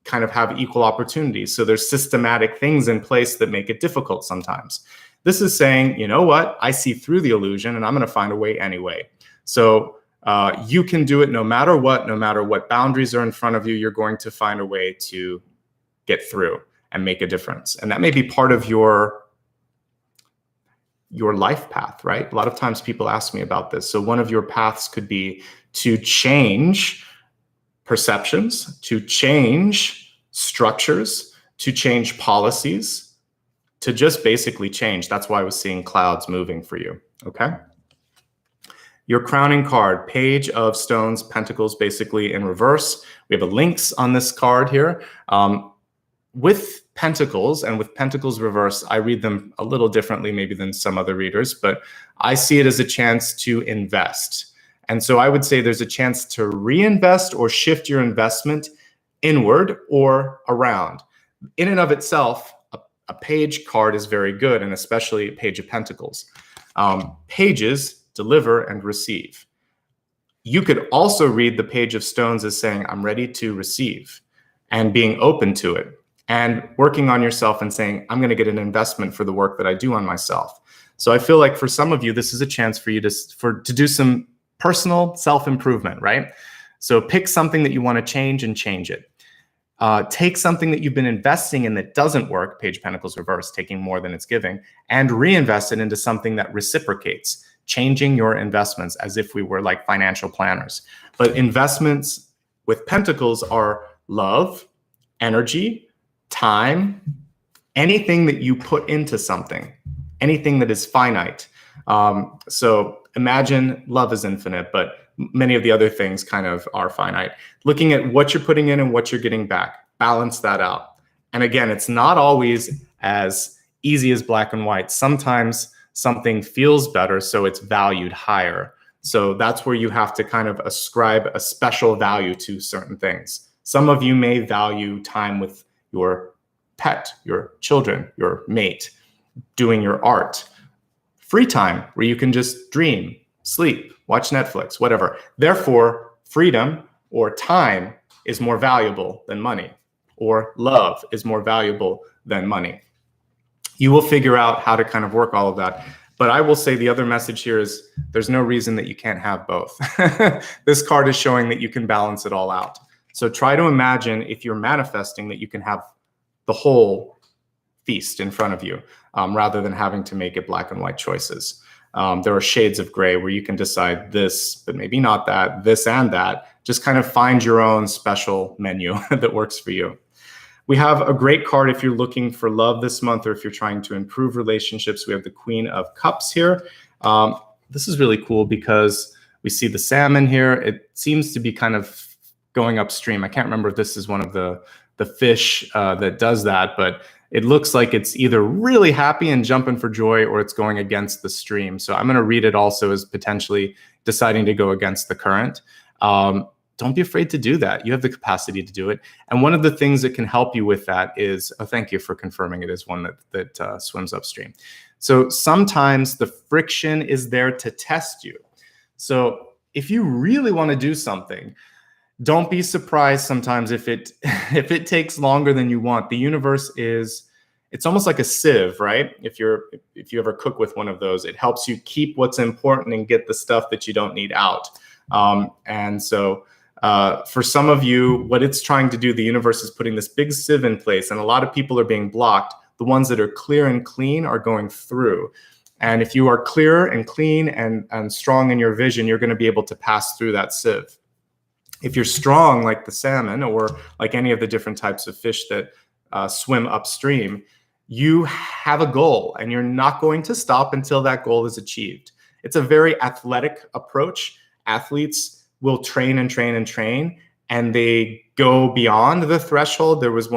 kind of have equal opportunities. So there's systematic things in place that make it difficult sometimes. This is saying, you know what? I see through the illusion and I'm going to find a way anyway. So you can do it no matter what boundaries are in front of you, you're going to find a way to get through and make a difference. And that may be part of your life path, right? A lot of times people ask me about this. So one of your paths could be to change perceptions, to change structures, to change policies, to just basically change. That's why I was seeing clouds moving for you, okay? Your crowning card, Page of Stones, Pentacles, basically in reverse. We have a lynx on this card here. With Pentacles and with Pentacles reverse, I read them a little differently maybe than some other readers, but I see it as a chance to invest. And so I would say there's a chance to reinvest or shift your investment inward or around. In and of itself, a page card is very good, and especially a Page of Pentacles. Pages deliver and receive. You could also read the Page of Stones as saying, I'm ready to receive, and being open to it, and working on yourself and saying, I'm going to get an investment for the work that I do on myself. So I feel like for some of you, this is a chance for you to do some personal self-improvement, right? So pick something that you want to change and change it. Take something that you've been investing in that doesn't work, Page of Pentacles reverse, taking more than it's giving, and reinvest it into something that reciprocates, changing your investments as if we were like financial planners. But investments with Pentacles are love, energy, time, anything that you put into something, anything that is finite. So imagine love is infinite, but many of the other things kind of are finite. Looking at what you're putting in and what you're getting back, balance that out. And again, it's not always as easy as black and white. Sometimes something feels better, so it's valued higher. So that's where you have to kind of ascribe a special value to certain things. Some of you may value time with your pet, your children, your mate, doing your art, free time where you can just dream, sleep, watch Netflix, whatever. Therefore, freedom or time is more valuable than money, or love is more valuable than money. You will figure out how to kind of work all of that. But I will say the other message here is there's no reason that you can't have both. This card is showing that you can balance it all out. So try to imagine, if you're manifesting, that you can have the whole feast in front of you, rather than having to make it black and white choices. There are shades of gray where you can decide this, but maybe not that, this and that. Just kind of find your own special menu that works for you. We have a great card if you're looking for love this month, or if you're trying to improve relationships. We have the Queen of Cups here. This is really cool because we see the salmon here. It seems to be kind of going upstream. I can't remember if this is one of the fish that does that, but it looks like it's either really happy and jumping for joy, or it's going against the stream. So I'm going to read it also as potentially deciding to go against the current. Don't be afraid to do that. You have the capacity to do it. And one of the things that can help you with that is, oh, thank you for confirming it is one that swims upstream. So sometimes the friction is there to test you. So if you really want to do something, don't be surprised sometimes if it takes longer than you want. The universe it's almost like a sieve, right? If you ever cook with one of those, it helps you keep what's important and get the stuff that you don't need out. And so for some of you, what it's trying to do, the universe is putting this big sieve in place, and a lot of people are being blocked. The ones that are clear and clean are going through. And if you are clear and clean and strong in your vision, you're going to be able to pass through that sieve. If you're strong, like the salmon or like any of the different types of fish that swim upstream, you have a goal and you're not going to stop until that goal is achieved. It's a very athletic approach. Athletes will train and train and train, and they go beyond the threshold. There was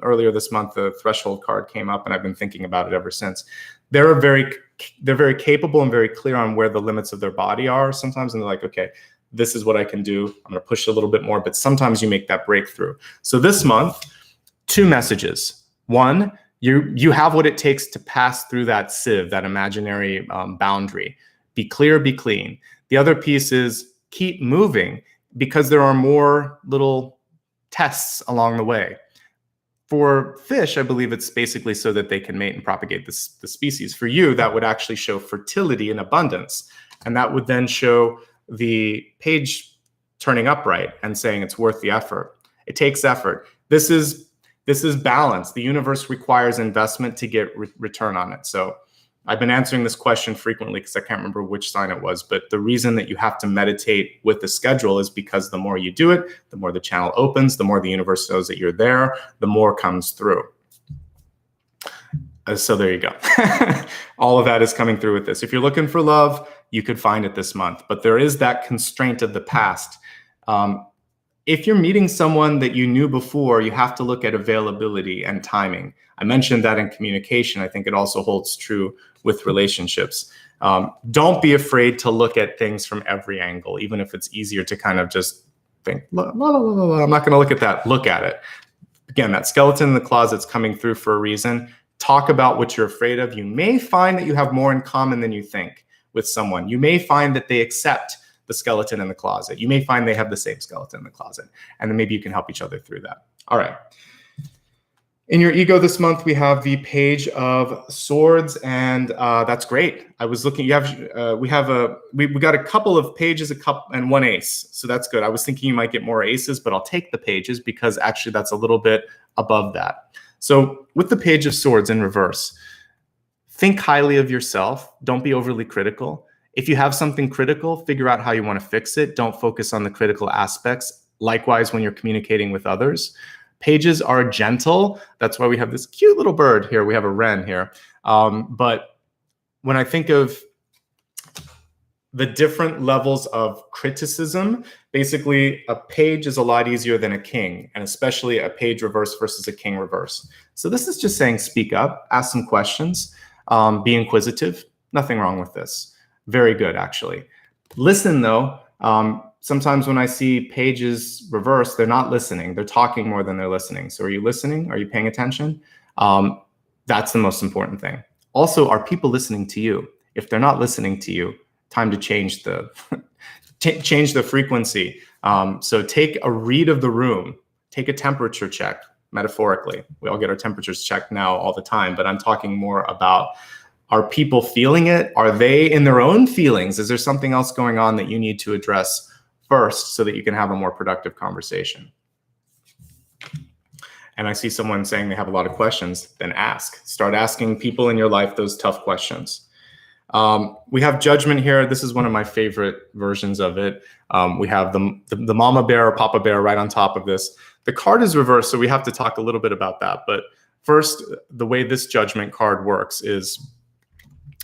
earlier this month, the threshold card came up, and I've been thinking about it ever since. They're very capable and very clear on where the limits of their body are sometimes, and they're like, okay, this is what I can do. I'm going to push a little bit more, but sometimes you make that breakthrough. So this month, 2 messages. One, you have what it takes to pass through that sieve, that imaginary boundary. Be clear, be clean. The other piece is keep moving, because there are more little tests along the way. For fish, I believe it's basically so that they can mate and propagate the species. For you, that would actually show fertility and abundance. And that would then show the page turning upright and saying it's worth the effort. It takes effort. This is balance. The universe requires investment to get return on it. So I've been answering this question frequently because I can't remember which sign it was, but the reason that you have to meditate with the schedule is because the more you do it, the more the channel opens, the more the universe knows that you're there, the more comes through. So there you go. All of that is coming through with this. If you're looking for love, you could find it this month, but there is that constraint of the past. If you're meeting someone that you knew before, you have to look at availability and timing. I mentioned that in communication. I think it also holds true with relationships. Don't be afraid to look at things from every angle, even if it's easier to kind of just think, la, la, la, la, la, I'm not going to look at that. Look at it. Again, that skeleton in the closet's coming through for a reason. Talk about what you're afraid of. You may find that you have more in common than you think with someone. You may find that they accept the skeleton in the closet. You may find they have the same skeleton in the closet, and then maybe you can help each other through that. All right. In your ego this month, we have the Page of Swords, and that's great. I was looking. We got a couple of pages, and 1 ace, so that's good. I was thinking you might get more aces, but I'll take the pages because actually that's a little bit above that. So with the Page of Swords in reverse, think highly of yourself. Don't be overly critical. If you have something critical, figure out how you want to fix it. Don't focus on the critical aspects. Likewise, when you're communicating with others. Pages are gentle. That's why we have this cute little bird here. We have a wren here. But when I think of the different levels of criticism, basically a page is a lot easier than a king, and especially a page reverse versus a king reverse. So this is just saying speak up, ask some questions, be inquisitive. Nothing wrong with this. Very good, actually. Listen, though. Sometimes when I see pages reversed, they're not listening. They're talking more than they're listening. So are you listening? Are you paying attention? That's the most important thing. Also, are people listening to you? If they're not listening to you, time to change the change the frequency. So take a read of the room. Take a temperature check, metaphorically. We all get our temperatures checked now all the time, but I'm talking more about, are people feeling it? Are they in their own feelings? Is there something else going on that you need to address first so that you can have a more productive conversation? And I see someone saying they have a lot of questions. Then ask. Start asking people in your life those tough questions. We have judgment here. This is one of my favorite versions of it. We have the mama bear or papa bear right on top of this. The card is reversed, so we have to talk a little bit about that. But first, the way this judgment card works is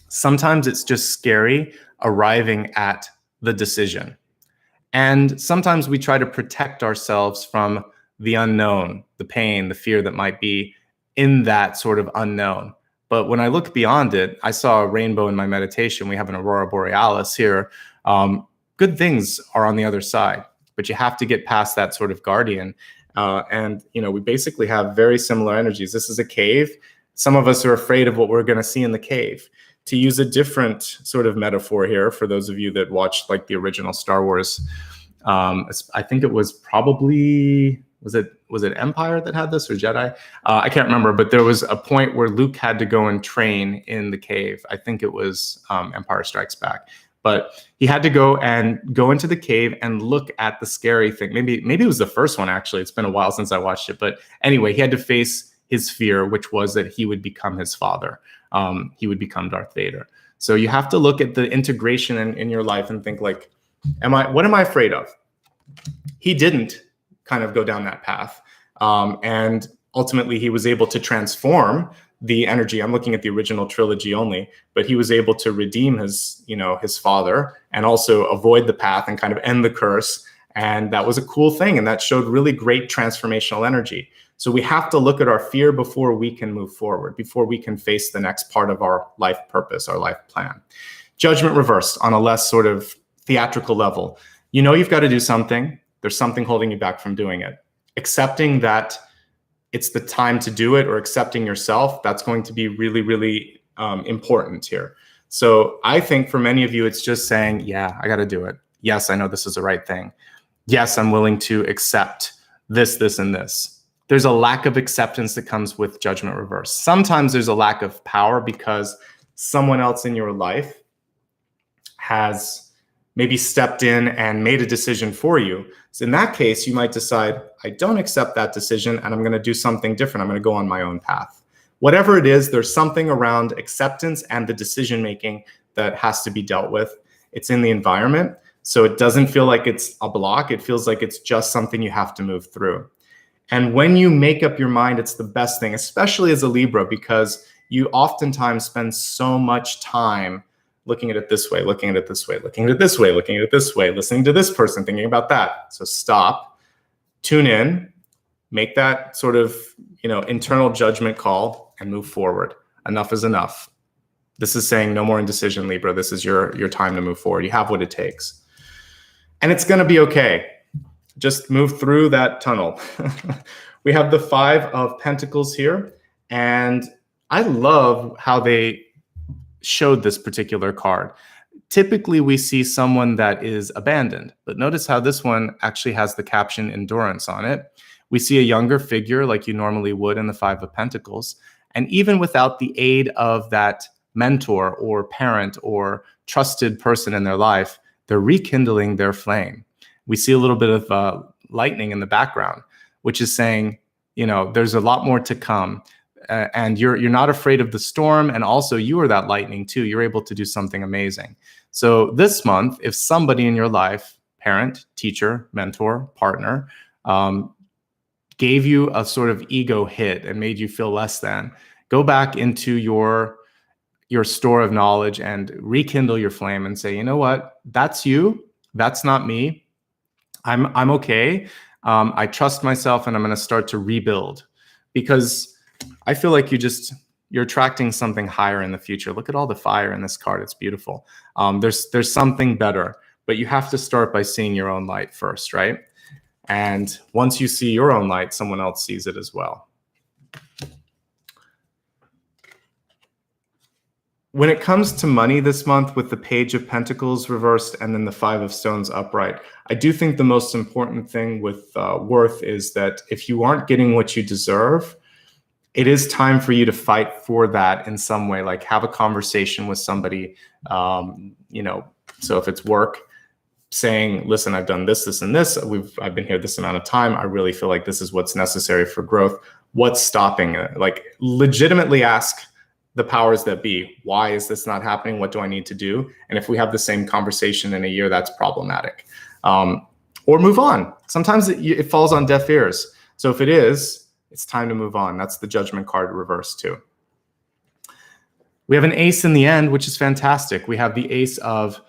sometimes it's just scary arriving at the decision. And sometimes we try to protect ourselves from the unknown, the pain, the fear that might be in that sort of unknown. But when I look beyond it, I saw a rainbow in my meditation. We have an aurora borealis here. Good things are on the other side, but you have to get past that sort of guardian. And we basically have very similar energies. This is a cave. Some of us are afraid of what we're going to see in the cave. To use a different sort of metaphor here, for those of you that watched like the original Star Wars, I think it was probably, was it Empire that had this, or Jedi? I can't remember, but there was a point where Luke had to go and train in the cave. I think it was Empire Strikes Back. But he had to go into the cave and look at the scary thing. Maybe it was the first one, actually. It's been a while since I watched it. But anyway, he had to face his fear, which was that he would become his father. He would become Darth Vader. So you have to look at the integration in your life and think like, what am I afraid of? He didn't kind of go down that path. And ultimately he was able to transform the energy. I'm looking at the original trilogy only, but he was able to redeem his father and also avoid the path and kind of end the curse. And that was a cool thing. And that showed really great transformational energy. So we have to look at our fear before we can move forward, before we can face the next part of our life purpose, our life plan. Judgment reversed on a less sort of theatrical level. You've got to do something. There's something holding you back from doing it. Accepting that it's the time to do it, or accepting yourself, that's going to be really, really important here. So I think for many of you, it's just saying, yeah, I got to do it. Yes, I know this is the right thing. Yes, I'm willing to accept this, this, and this. There's a lack of acceptance that comes with judgment reverse. Sometimes there's a lack of power because someone else in your life has maybe stepped in and made a decision for you. So in that case, you might decide, I don't accept that decision and I'm going to do something different. I'm going to go on my own path. Whatever it is, there's something around acceptance and the decision-making that has to be dealt with. It's in the environment. So it doesn't feel like it's a block. It feels like it's just something you have to move through. And when you make up your mind, it's the best thing, especially as a Libra, because you oftentimes spend so much time looking at it this way, looking at it this way, looking at it this way, looking at it this way, listening to this person, thinking about that. So stop, tune in, make that sort of, internal judgment call and move forward. Enough is enough. This is saying no more indecision, Libra. This is your time to move forward. You have what it takes. And it's going to be okay. Just move through that tunnel. We have the 5 of Pentacles here. And I love how they showed this particular card. Typically, we see someone that is abandoned. But notice how this one actually has the caption endurance on it. We see a younger figure like you normally would in the 5 of Pentacles. And even without the aid of that mentor or parent or trusted person in their life, they're rekindling their flame. We see a little bit of lightning in the background, which is saying, there's a lot more to come. And you're not afraid of the storm. And also you are that lightning too. You're able to do something amazing. So this month, if somebody in your life, parent, teacher, mentor, partner, gave you a sort of ego hit and made you feel less than, go back into your store of knowledge and rekindle your flame and say, you know what, that's you. That's not me. I'm okay. I trust myself and I'm going to start to rebuild, because I feel like you just you're attracting something higher in the future. Look at all the fire in this card. It's beautiful. There's something better, but you have to start by seeing your own light first, right? And once you see your own light, someone else sees it as well. When it comes to money this month with the Page of Pentacles reversed and then the Five of Stones upright, I do think the most important thing with worth is that if you aren't getting what you deserve, it is time for you to fight for that in some way, like have a conversation with somebody, you know, so if it's work, saying, listen, I've done this, this, and this. I've been here this amount of time. I really feel like this is what's necessary for growth. What's stopping it? Like legitimately ask the powers that be, why is this not happening? What do I need to do? And if we have the same conversation in a year, that's problematic. Or move on. Sometimes it falls on deaf ears. So if it is, it's time to move on. That's the Judgment card reversed too. We have an ace in the end, which is fantastic. We have the Ace of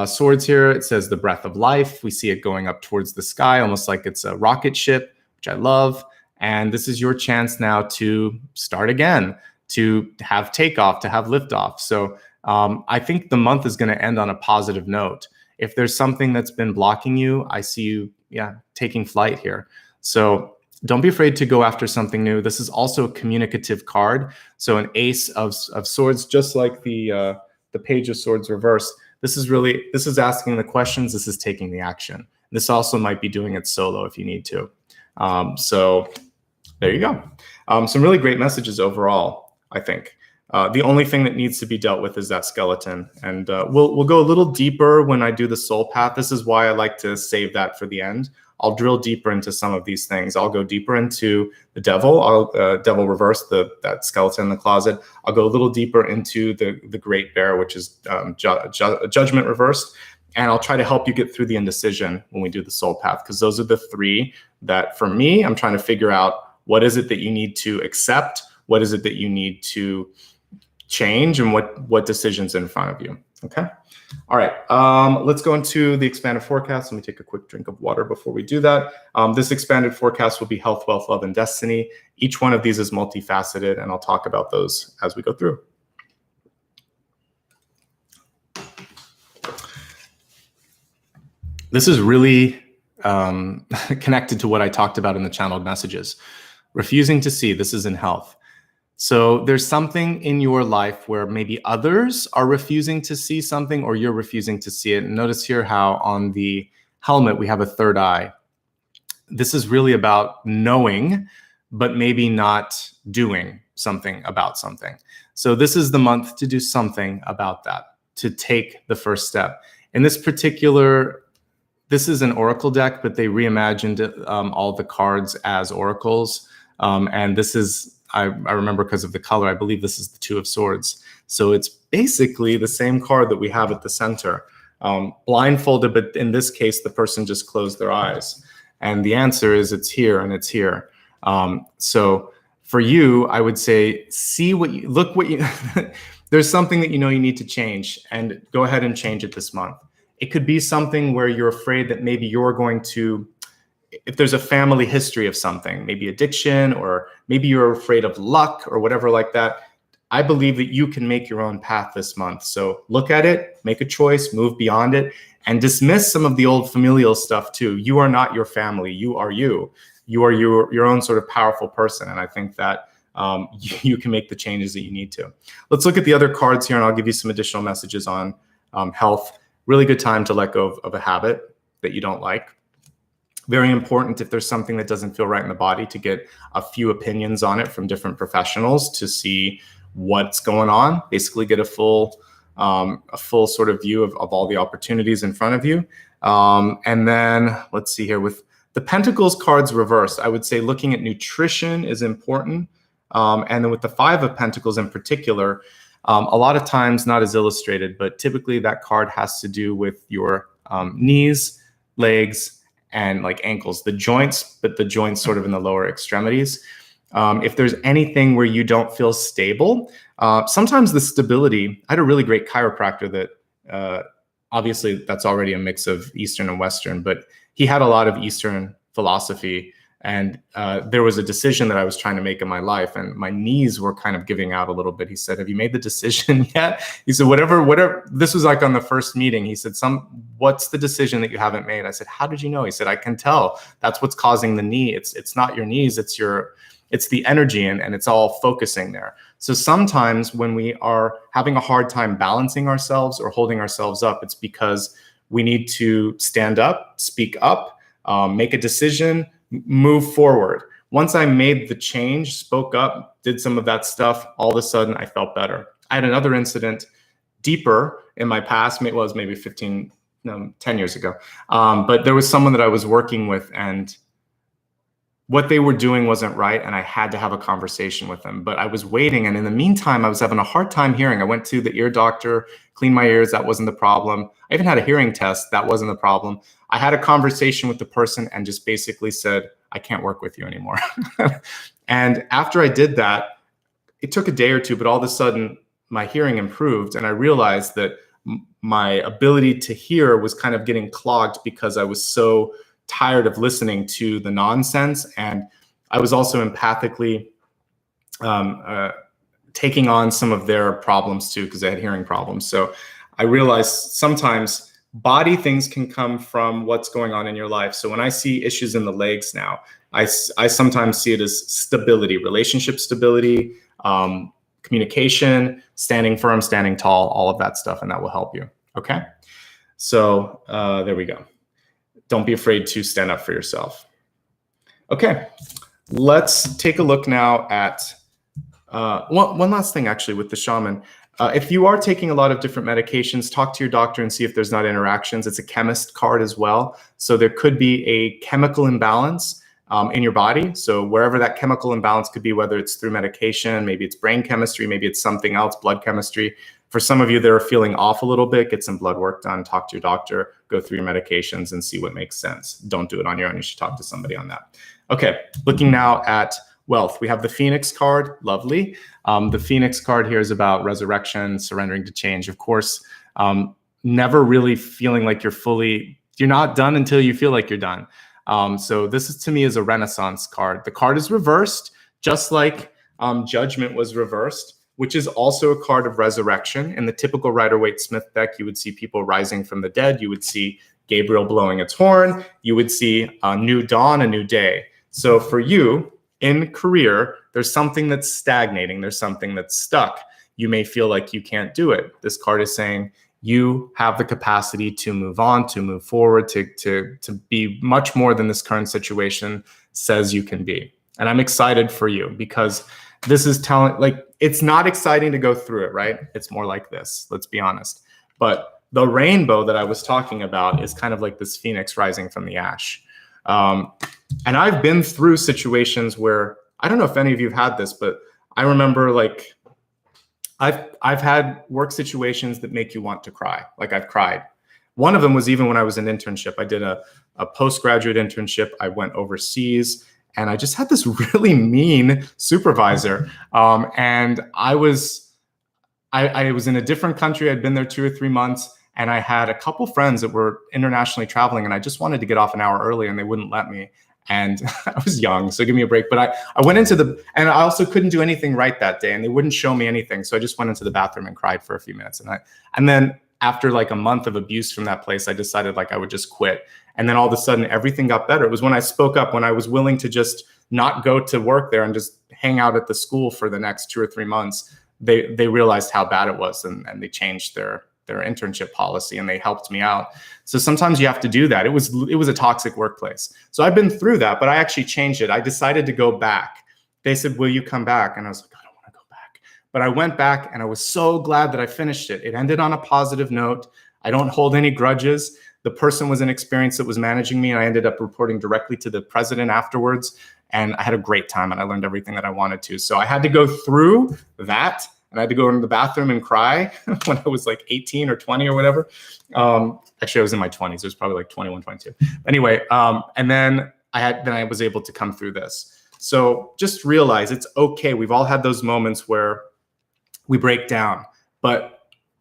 Swords here. It says the breath of life. We see it going up towards the sky, almost like it's a rocket ship, which I love. And this is your chance now to start again, to have takeoff, to have liftoff. So I think the month is going to end on a positive note. If there's something that's been blocking you, I see you, taking flight here. So don't be afraid to go after something new. This is also a communicative card. So an Ace of Swords, just like the Page of Swords reversed. This is asking the questions. This is taking the action. This also might be doing it solo if you need to. So there you go. Some really great messages overall, I think. The only thing that needs to be dealt with is that skeleton. And we'll go a little deeper when I do the soul path. This is why I like to save that for the end. I'll drill deeper into some of these things. I'll go deeper into the devil. Devil reverse, that skeleton in the closet. I'll go a little deeper into the great bear, which is judgment reversed. And I'll try to help you get through the indecision when we do the soul path, because those are the three that, for me, I'm trying to figure out what is it that you need to accept, what is it that you need to change, and what decisions in front of you. Okay. All right. Let's go into the expanded forecast. Let me take a quick drink of water before we do that. This expanded forecast will be health, wealth, love, and destiny. Each one of these is multifaceted, and I'll talk about those as we go through. This is really connected to what I talked about in the channeled messages. Refusing to see, this is in health. So there's something in your life where maybe others are refusing to see something, or you're refusing to see it. And notice here how on the helmet we have a third eye. This is really about knowing, but maybe not doing something about something. So this is the month to do something about that, to take the first step. In this particular, this is an oracle deck, but they reimagined all the cards as oracles. And this is, I remember because of the color, I believe this is the Two of Swords. So it's basically the same card that we have at the center. Blindfolded, but in this case, the person just closed their eyes. And the answer is it's here and it's here. So for you, I would say, look what you, there's something that you know you need to change, and go ahead and change it this month. It could be something where you're afraid that maybe you're going to, if there's a family history of something, maybe addiction, or maybe you're afraid of luck or whatever like that. I believe that you can make your own path this month. So look at it, make a choice, move beyond it, and dismiss some of the old familial stuff too. You are not your family. You are you. You are your own sort of powerful person. And I think that you can make the changes that you need to. Let's look at the other cards here, and I'll give you some additional messages on health. Really good time to let go of a habit that you don't like. Very important if there's something that doesn't feel right in the body to get a few opinions on it from different professionals to see what's going on. Basically get a full sort of view of all the opportunities in front of you. And then let's see here with the Pentacles cards reversed, I would say looking at nutrition is important. And then with the Five of Pentacles in particular, a lot of times not as illustrated, but typically that card has to do with your knees, legs, and like ankles, the joints, but the joints sort of in the lower extremities. If there's anything where you don't feel stable, sometimes the stability, I had a really great chiropractor that obviously that's already a mix of Eastern and Western, but he had a lot of Eastern philosophy And there was a decision that I was trying to make in my life, and my knees were kind of giving out a little bit. He said, "Have you made the decision yet?" He said, whatever. This was like on the first meeting. He said, what's the decision that you haven't made? I said, "How did you know?" He said, "I can tell. That's what's causing the knee. It's not your knees. It's the energy, and it's all focusing there." So sometimes when we are having a hard time balancing ourselves or holding ourselves up, it's because we need to stand up, speak up, make a decision, move forward. Once I made the change, spoke up, did some of that stuff, all of a sudden I felt better. I had another incident deeper in my past, it was maybe 10 years ago. But there was someone that I was working with, and what they were doing wasn't right, and I had to have a conversation with them. But I was waiting, and in the meantime, I was having a hard time hearing. I went to the ear doctor, cleaned my ears, that wasn't the problem. I even had a hearing test, that wasn't the problem. I had a conversation with the person and just basically said, "I can't work with you anymore." And after I did that, it took a day or two, but all of a sudden my hearing improved, and I realized that my ability to hear was kind of getting clogged because I was so tired of listening to the nonsense. And I was also empathically taking on some of their problems too, because I had hearing problems. So I realized sometimes body things can come from what's going on in your life. So when I see issues in the legs now, I sometimes see it as stability, relationship stability, communication, standing firm, standing tall, all of that stuff, and that will help you. Okay. So there we go. Don't be afraid to stand up for yourself. Okay, let's take a look now at one last thing actually with the shaman. If you are taking a lot of different medications, talk to your doctor and see if there's not interactions. It's a chemist card as well. So there could be a chemical imbalance in your body. So wherever that chemical imbalance could be, whether it's through medication, maybe it's brain chemistry, maybe it's something else, blood chemistry. For some of you that are feeling off a little bit, get some blood work done, talk to your doctor, go through your medications and see what makes sense. Don't do it on your own. You should talk to somebody on that. Okay, looking now at wealth. We have the Phoenix card, lovely. The Phoenix card here is about resurrection, surrendering to change. Of course, never really feeling like you're not done until you feel like you're done. So this is, to me, is a Renaissance card. The card is reversed, just like Judgment was reversed, which is also a card of resurrection. In the typical Rider-Waite-Smith deck, you would see people rising from the dead. You would see Gabriel blowing its horn. You would see a new dawn, a new day. So for you, in career, there's something that's stagnating. There's something that's stuck. You may feel like you can't do it. This card is saying you have the capacity to move on, to move forward, to be much more than this current situation says you can be. And I'm excited for you, because this is telling, like, it's not exciting to go through it, right? It's more like this, let's be honest. But the rainbow that I was talking about is kind of like this phoenix rising from the ash. And I've been through situations where, I don't know if any of you have had this, but I remember, like, I've had work situations that make you want to cry. Like, I've cried. One of them was even when I was in internship. I did a postgraduate internship. I went overseas. And I just had this really mean supervisor. And I was in a different country. I'd been there 2 or 3 months. And I had a couple friends that were internationally traveling. And I just wanted to get off an hour early, and they wouldn't let me. And I was young, so give me a break. But I went into and I also couldn't do anything right that day. And they wouldn't show me anything. So I just went into the bathroom and cried for a few minutes. And then after like a month of abuse from that place, I decided like I would just quit. And then all of a sudden, everything got better. It was when I spoke up, when I was willing to just not go to work there and just hang out at the school for the next 2 or 3 months. They realized how bad it was, and they changed their internship policy, and they helped me out. So sometimes you have to do that. It was a toxic workplace. So I've been through that, but I actually changed it. I decided to go back. They said, "Will you come back?" And I was like, "I don't want to go back." But I went back, and I was so glad that I finished it. It ended on a positive note. I don't hold any grudges. The person was inexperienced that was managing me, and I ended up reporting directly to the president afterwards. And I had a great time, and I learned everything that I wanted to. So I had to go through that, and I had to go into the bathroom and cry when I was like 18 or 20 or whatever. Actually, I was in my 20s. It was probably like 21, 22. Anyway, and then I was able to come through this. So just realize it's okay. We've all had those moments where we break down. But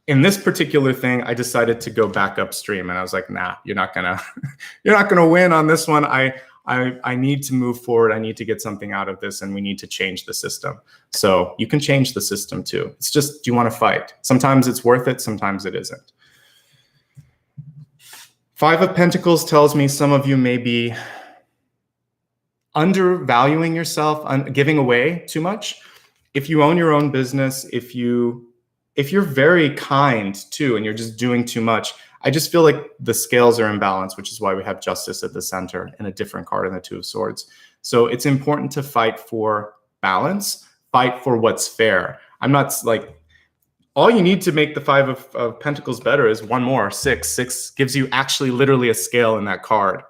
in this particular thing, I decided to go back upstream, and I was like, "Nah, you're not gonna win on this one." I need to move forward. I need to get something out of this, and we need to change the system. So you can change the system too. It's just, do you want to fight? Sometimes it's worth it, sometimes it isn't. Five of Pentacles tells me some of you may be undervaluing yourself, giving away too much. If you own your own business, if you're very kind too, and you're just doing too much, I just feel like the scales are imbalanced, which is why we have Justice at the center and a different card in the Two of Swords. So it's important to fight for balance, fight for what's fair. I'm not like, all you need to make the Five of Pentacles better is one more, six. Six gives you actually literally a scale in that card.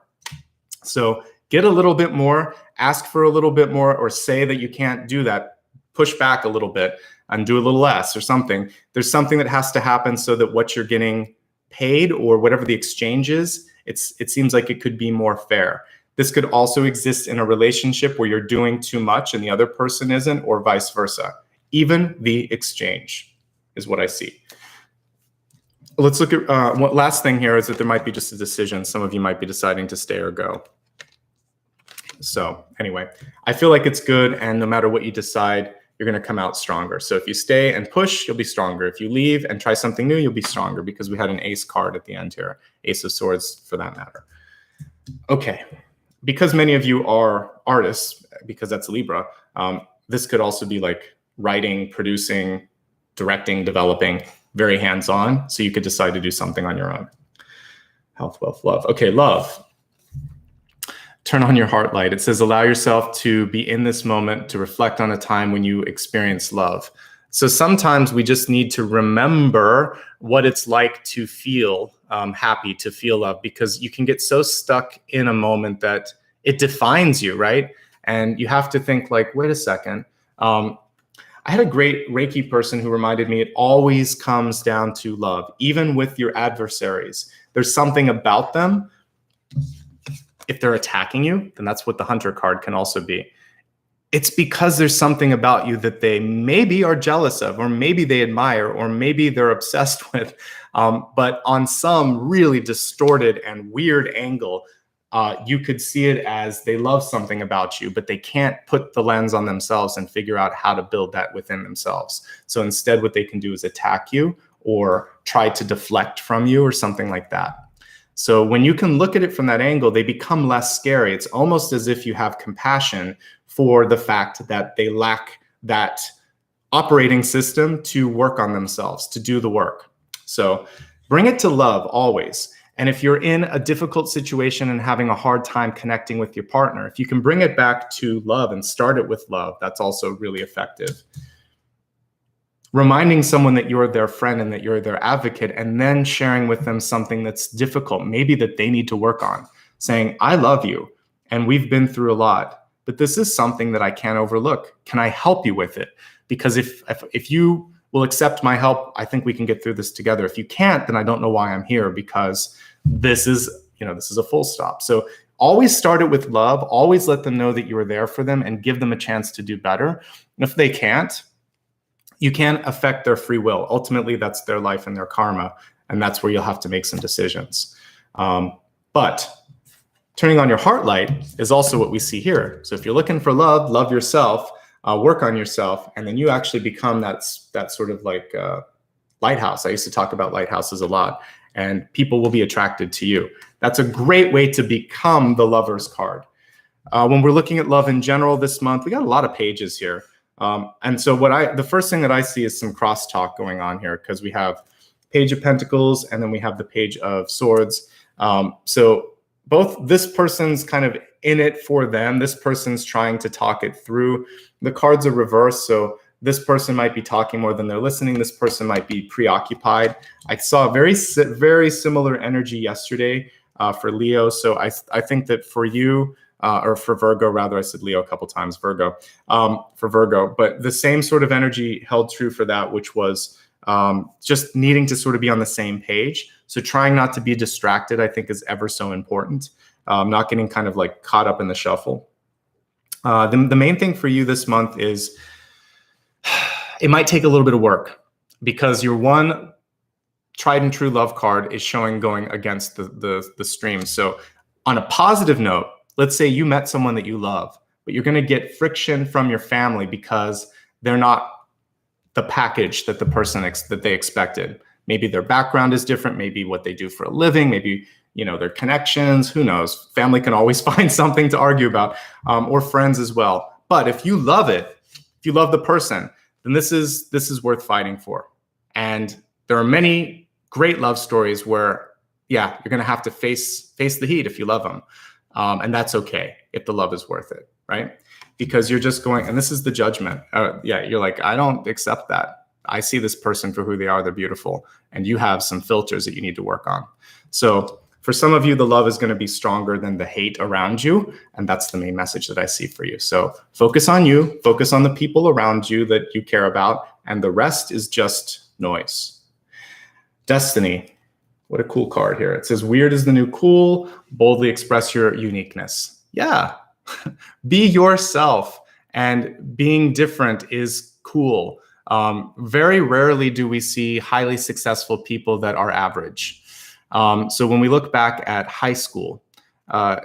So get a little bit more, ask for a little bit more, or say that you can't do that. Push back a little bit and do a little less or something. There's something that has to happen so that what you're getting paid or whatever the exchange is, it seems like it could be more fair. This could also exist in a relationship where you're doing too much and the other person isn't, or vice versa. Even the exchange is what I see. Let's look at one last thing here is that there might be just a decision. Some of you might be deciding to stay or go. So anyway, I feel like it's good, and no matter what you decide, you're going to come out stronger. So if you stay and push, you'll be stronger. If you leave and try something new, you'll be stronger, because we had an ace card at the end here, Ace of Swords for that matter. Okay, because many of you are artists, because that's Libra, this could also be like writing, producing, directing, developing, very hands-on. So you could decide to do something on your own. Health, wealth, love. Okay, love. Turn on your heart light. It says, allow yourself to be in this moment, to reflect on a time when you experience love. So sometimes we just need to remember what it's like to feel happy, to feel love, because you can get so stuck in a moment that it defines you, right? And you have to think like, wait a second. I had a great Reiki person who reminded me it always comes down to love, even with your adversaries. There's something about them. If they're attacking you, then that's what the Hunter card can also be. It's because there's something about you that they maybe are jealous of, or maybe they admire, or maybe they're obsessed with. But on some really distorted and weird angle, you could see it as they love something about you, but they can't put the lens on themselves and figure out how to build that within themselves. So instead, what they can do is attack you or try to deflect from you or something like that. So when you can look at it from that angle, they become less scary. It's almost as if you have compassion for the fact that they lack that operating system to work on themselves, to do the work. So bring it to love always. And if you're in a difficult situation and having a hard time connecting with your partner, if you can bring it back to love and start it with love, that's also really effective. Reminding someone that you're their friend and that you're their advocate, and then sharing with them something that's difficult, maybe that they need to work on, saying, I love you and we've been through a lot, but this is something that I can't overlook. Can I help you with it? Because if you will accept my help, I think we can get through this together. If you can't, then I don't know why I'm here, because this is a full stop. So always start it with love, always let them know that you are there for them and give them a chance to do better. And if they can't, you can't affect their free will. Ultimately, that's their life and their karma, and that's where you'll have to make some decisions. But turning on your heart light is also what we see here. So if you're looking for love, love yourself, work on yourself, and then you actually become that sort of like lighthouse. I used to talk about lighthouses a lot, and people will be attracted to you. That's a great way to become the Lover's card. When we're looking at love in general this month, we got a lot of pages here. And so the first thing that I see is some crosstalk going on here, because we have Page of Pentacles and then we have the Page of Swords. So both this person's kind of in it for them. This person's trying to talk it through. The cards are reversed. So this person might be talking more than they're listening. This person might be preoccupied. I saw a very similar energy yesterday for Leo. So I think that for you, or for Virgo, rather, I said Leo a couple times, Virgo, for Virgo. But the same sort of energy held true for that, which was just needing to sort of be on the same page. So trying not to be distracted, I think, is ever so important. Not getting kind of like caught up in the shuffle. The main thing for you this month is it might take a little bit of work, because your one tried and true love card is showing going against the stream. So on a positive note, let's say you met someone that you love, but you're going to get friction from your family because they're not the package that the person that they expected. Maybe their background is different, maybe what they do for a living, maybe their connections, who knows? Family can always find something to argue about, or friends as well. But if you love it, if you love the person, then this is worth fighting for. And there are many great love stories where, yeah, you're going to have to face the heat if you love them. And that's okay if the love is worth it, right? Because you're just going, and this is the judgment. Yeah, you're like, I don't accept that. I see this person for who they are. They're beautiful. And you have some filters that you need to work on. So for some of you, the love is going to be stronger than the hate around you. And that's the main message that I see for you. So focus on you, focus on the people around you that you care about, and the rest is just noise. Destiny. What a cool card here. It says, weird is the new cool, boldly express your uniqueness. Yeah, be yourself, and being different is cool. Very rarely do we see highly successful people that are average. So when we look back at high school, the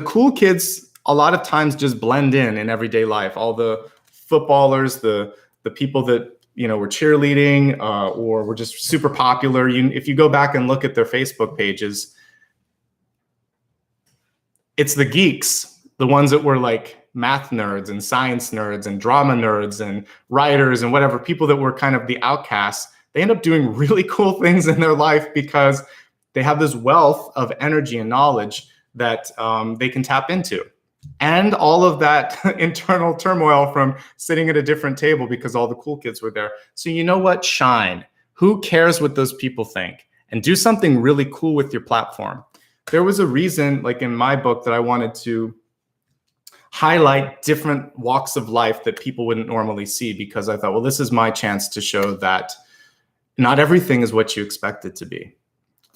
cool kids a lot of times just blend in everyday life. All the footballers, the people that were cheerleading or were just super popular. If you go back and look at their Facebook pages, it's the geeks, the ones that were like math nerds and science nerds and drama nerds and writers and whatever, people that were kind of the outcasts. They end up doing really cool things in their life because they have this wealth of energy and knowledge that they can tap into. And all of that internal turmoil from sitting at a different table because all the cool kids were there. So you know what? Shine. Who cares what those people think? And do something really cool with your platform. There was a reason, like in my book, that I wanted to highlight different walks of life that people wouldn't normally see, because I thought, well, this is my chance to show that not everything is what you expect it to be.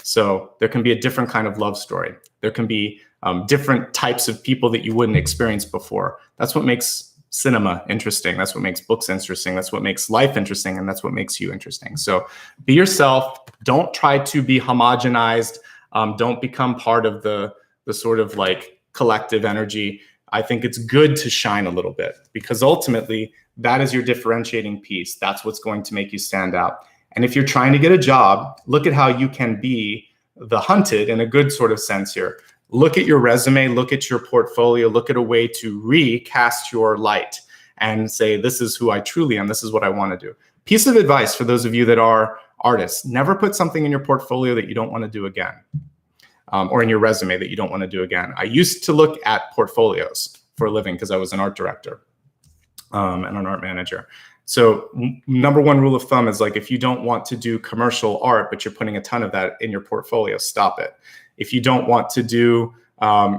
So there can be a different kind of love story. There can be different types of people that you wouldn't experience before. That's what makes cinema interesting. That's what makes books interesting. That's what makes life interesting. And that's what makes you interesting. So be yourself. Don't try to be homogenized. Don't become part of the sort of like collective energy. I think it's good to shine a little bit, because ultimately that is your differentiating piece. That's what's going to make you stand out. And if you're trying to get a job, look at how you can be the hunted in a good sort of sense here. Look at your resume, look at your portfolio, look at a way to recast your light and say, this is who I truly am. This is what I want to do. Piece of advice for those of you that are artists: never put something in your portfolio that you don't want to do again, or in your resume that you don't want to do again. I used to look at portfolios for a living because I was an art director and an art manager. So number one rule of thumb is, like, if you don't want to do commercial art, but you're putting a ton of that in your portfolio, stop it. If you don't want to do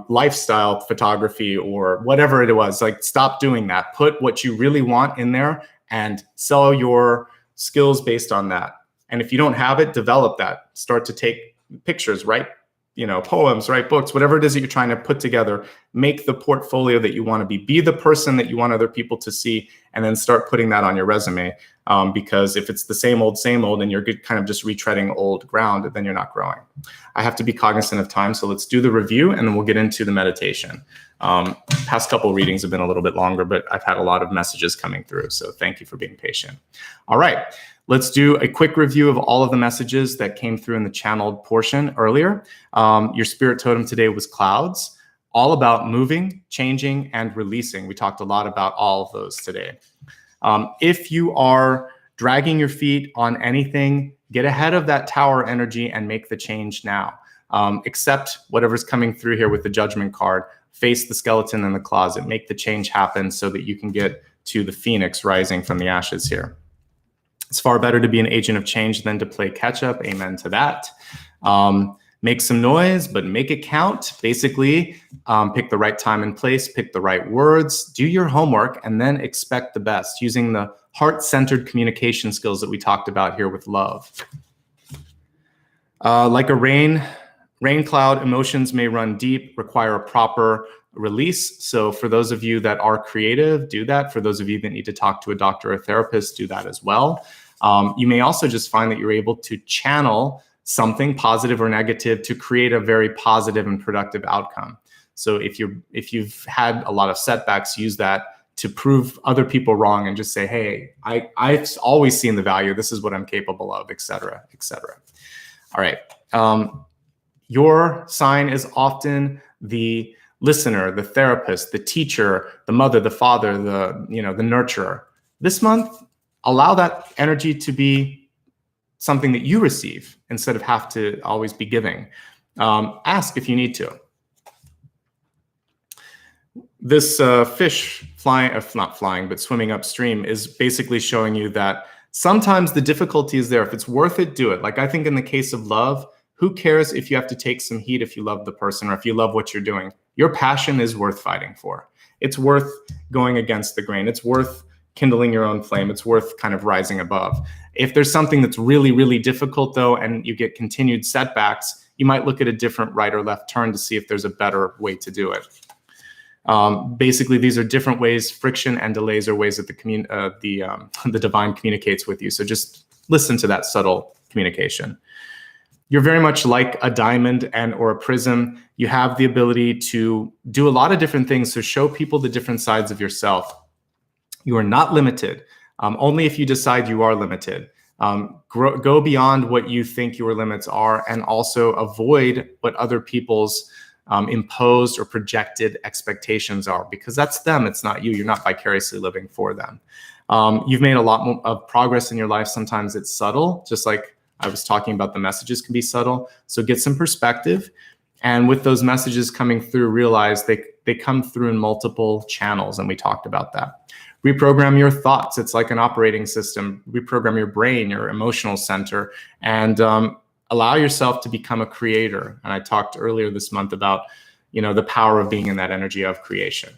lifestyle photography or whatever it was, like, stop doing that. Put what you really want in there and sell your skills based on that. And if you don't have it, develop that. Start to take pictures, write poems, write books, whatever it is that you're trying to put together. Make the portfolio that you want to be. Be the person that you want other people to see, and then start putting that on your resume. Because if it's the same old, and you're kind of just retreading old ground, then you're not growing. I have to be cognizant of time, so let's do the review, and then we'll get into the meditation. Past couple readings have been a little bit longer, but I've had a lot of messages coming through, so thank you for being patient. All right. Let's do a quick review of all of the messages that came through in the channeled portion earlier. Your spirit totem today was clouds, all about moving, changing, and releasing. We talked a lot about all of those today. If you are dragging your feet on anything, get ahead of that tower energy and make the change now. Accept whatever's coming through here with the judgment card. Face the skeleton in the closet. Make the change happen so that you can get to the phoenix rising from the ashes here. It's far better to be an agent of change than to play catch up. Amen to that. Make some noise, but make it count. Basically, pick the right time and place, pick the right words, do your homework, and then expect the best using the heart-centered communication skills that we talked about here with love. Like a rain cloud, emotions may run deep, require a proper release. So for those of you that are creative, do that. For those of you that need to talk to a doctor or a therapist, do that as well. You may also just find that you're able to channel something positive or negative to create a very positive and productive outcome. So if you've had a lot of setbacks, use that to prove other people wrong and just say, hey, I've always seen the value. This is what I'm capable of, et cetera, et cetera. All right. Your sign is often the listener, the therapist, the teacher, the mother, the father, the nurturer. This month, allow that energy to be something that you receive instead of have to always be giving. Ask if you need to. This fish flying, not flying, but swimming upstream is basically showing you that sometimes the difficulty is there. If it's worth it, do it. Like I think in the case of love, who cares if you have to take some heat if you love the person or if you love what you're doing? Your passion is worth fighting for. It's worth going against the grain. It's worth kindling your own flame. It's worth kind of rising above. If there's something that's really, really difficult though, and you get continued setbacks, you might look at a different right or left turn to see if there's a better way to do it. Basically, these are different ways. Friction and delays are ways that the divine communicates with you. So just listen to that subtle communication. You're very much like a diamond or a prism. You have the ability to do a lot of different things. So show people the different sides of yourself. You are not limited. Only if you decide you are limited. Go beyond what you think your limits are, and also avoid what other people's imposed or projected expectations are, because that's them, it's not you. You're not vicariously living for them. You've made a lot more of progress in your life. Sometimes it's subtle, just like I was talking about, the messages can be subtle. So get some perspective. And with those messages coming through, realize they come through in multiple channels. And we talked about that. Reprogram your thoughts. It's like an operating system. Reprogram your brain, your emotional center, and allow yourself to become a creator. And I talked earlier this month about, the power of being in that energy of creation.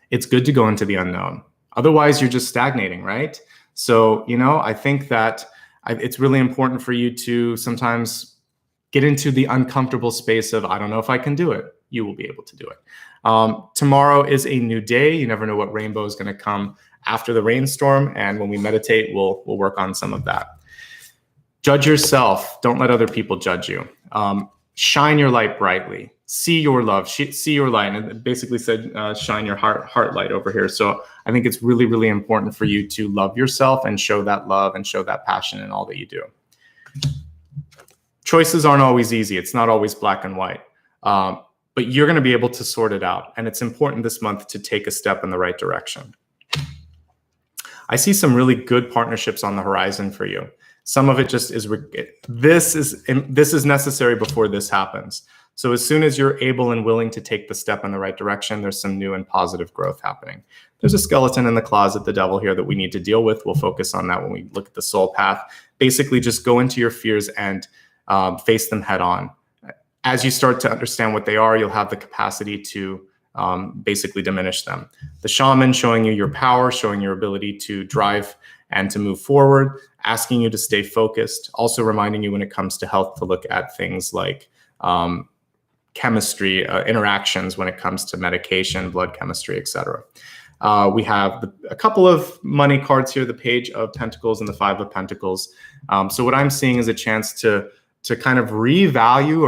It's good to go into the unknown. Otherwise, you're just stagnating, right? So, I think that it's really important for you to sometimes get into the uncomfortable space of, I don't know if I can do it. You will be able to do it. Tomorrow is a new day. You never know what rainbow is going to come after the rainstorm. And when we meditate, we'll work on some of that. Judge yourself. Don't let other people judge you. Shine your light brightly. See your love. See your light. And it basically said, shine your heart light over here. So I think it's really, really important for you to love yourself and show that love and show that passion in all that you do. Choices aren't always easy. It's not always black and white. But you're going to be able to sort it out. And it's important this month to take a step in the right direction. I see some really good partnerships on the horizon for you. Some of it just is, this is necessary before this happens. So as soon as you're able and willing to take the step in the right direction, there's some new and positive growth happening. There's a skeleton in the closet, the devil here, that we need to deal with. We'll focus on that when we look at the soul path. Basically, just go into your fears and face them head on. As you start to understand what they are, you'll have the capacity to basically diminish them. The shaman showing you your power, showing your ability to drive and to move forward, asking you to stay focused, also reminding you when it comes to health to look at things like chemistry, interactions when it comes to medication, blood chemistry, etc. We have a couple of money cards here, the Page of Pentacles and the Five of Pentacles. So what I'm seeing is a chance to kind of revalue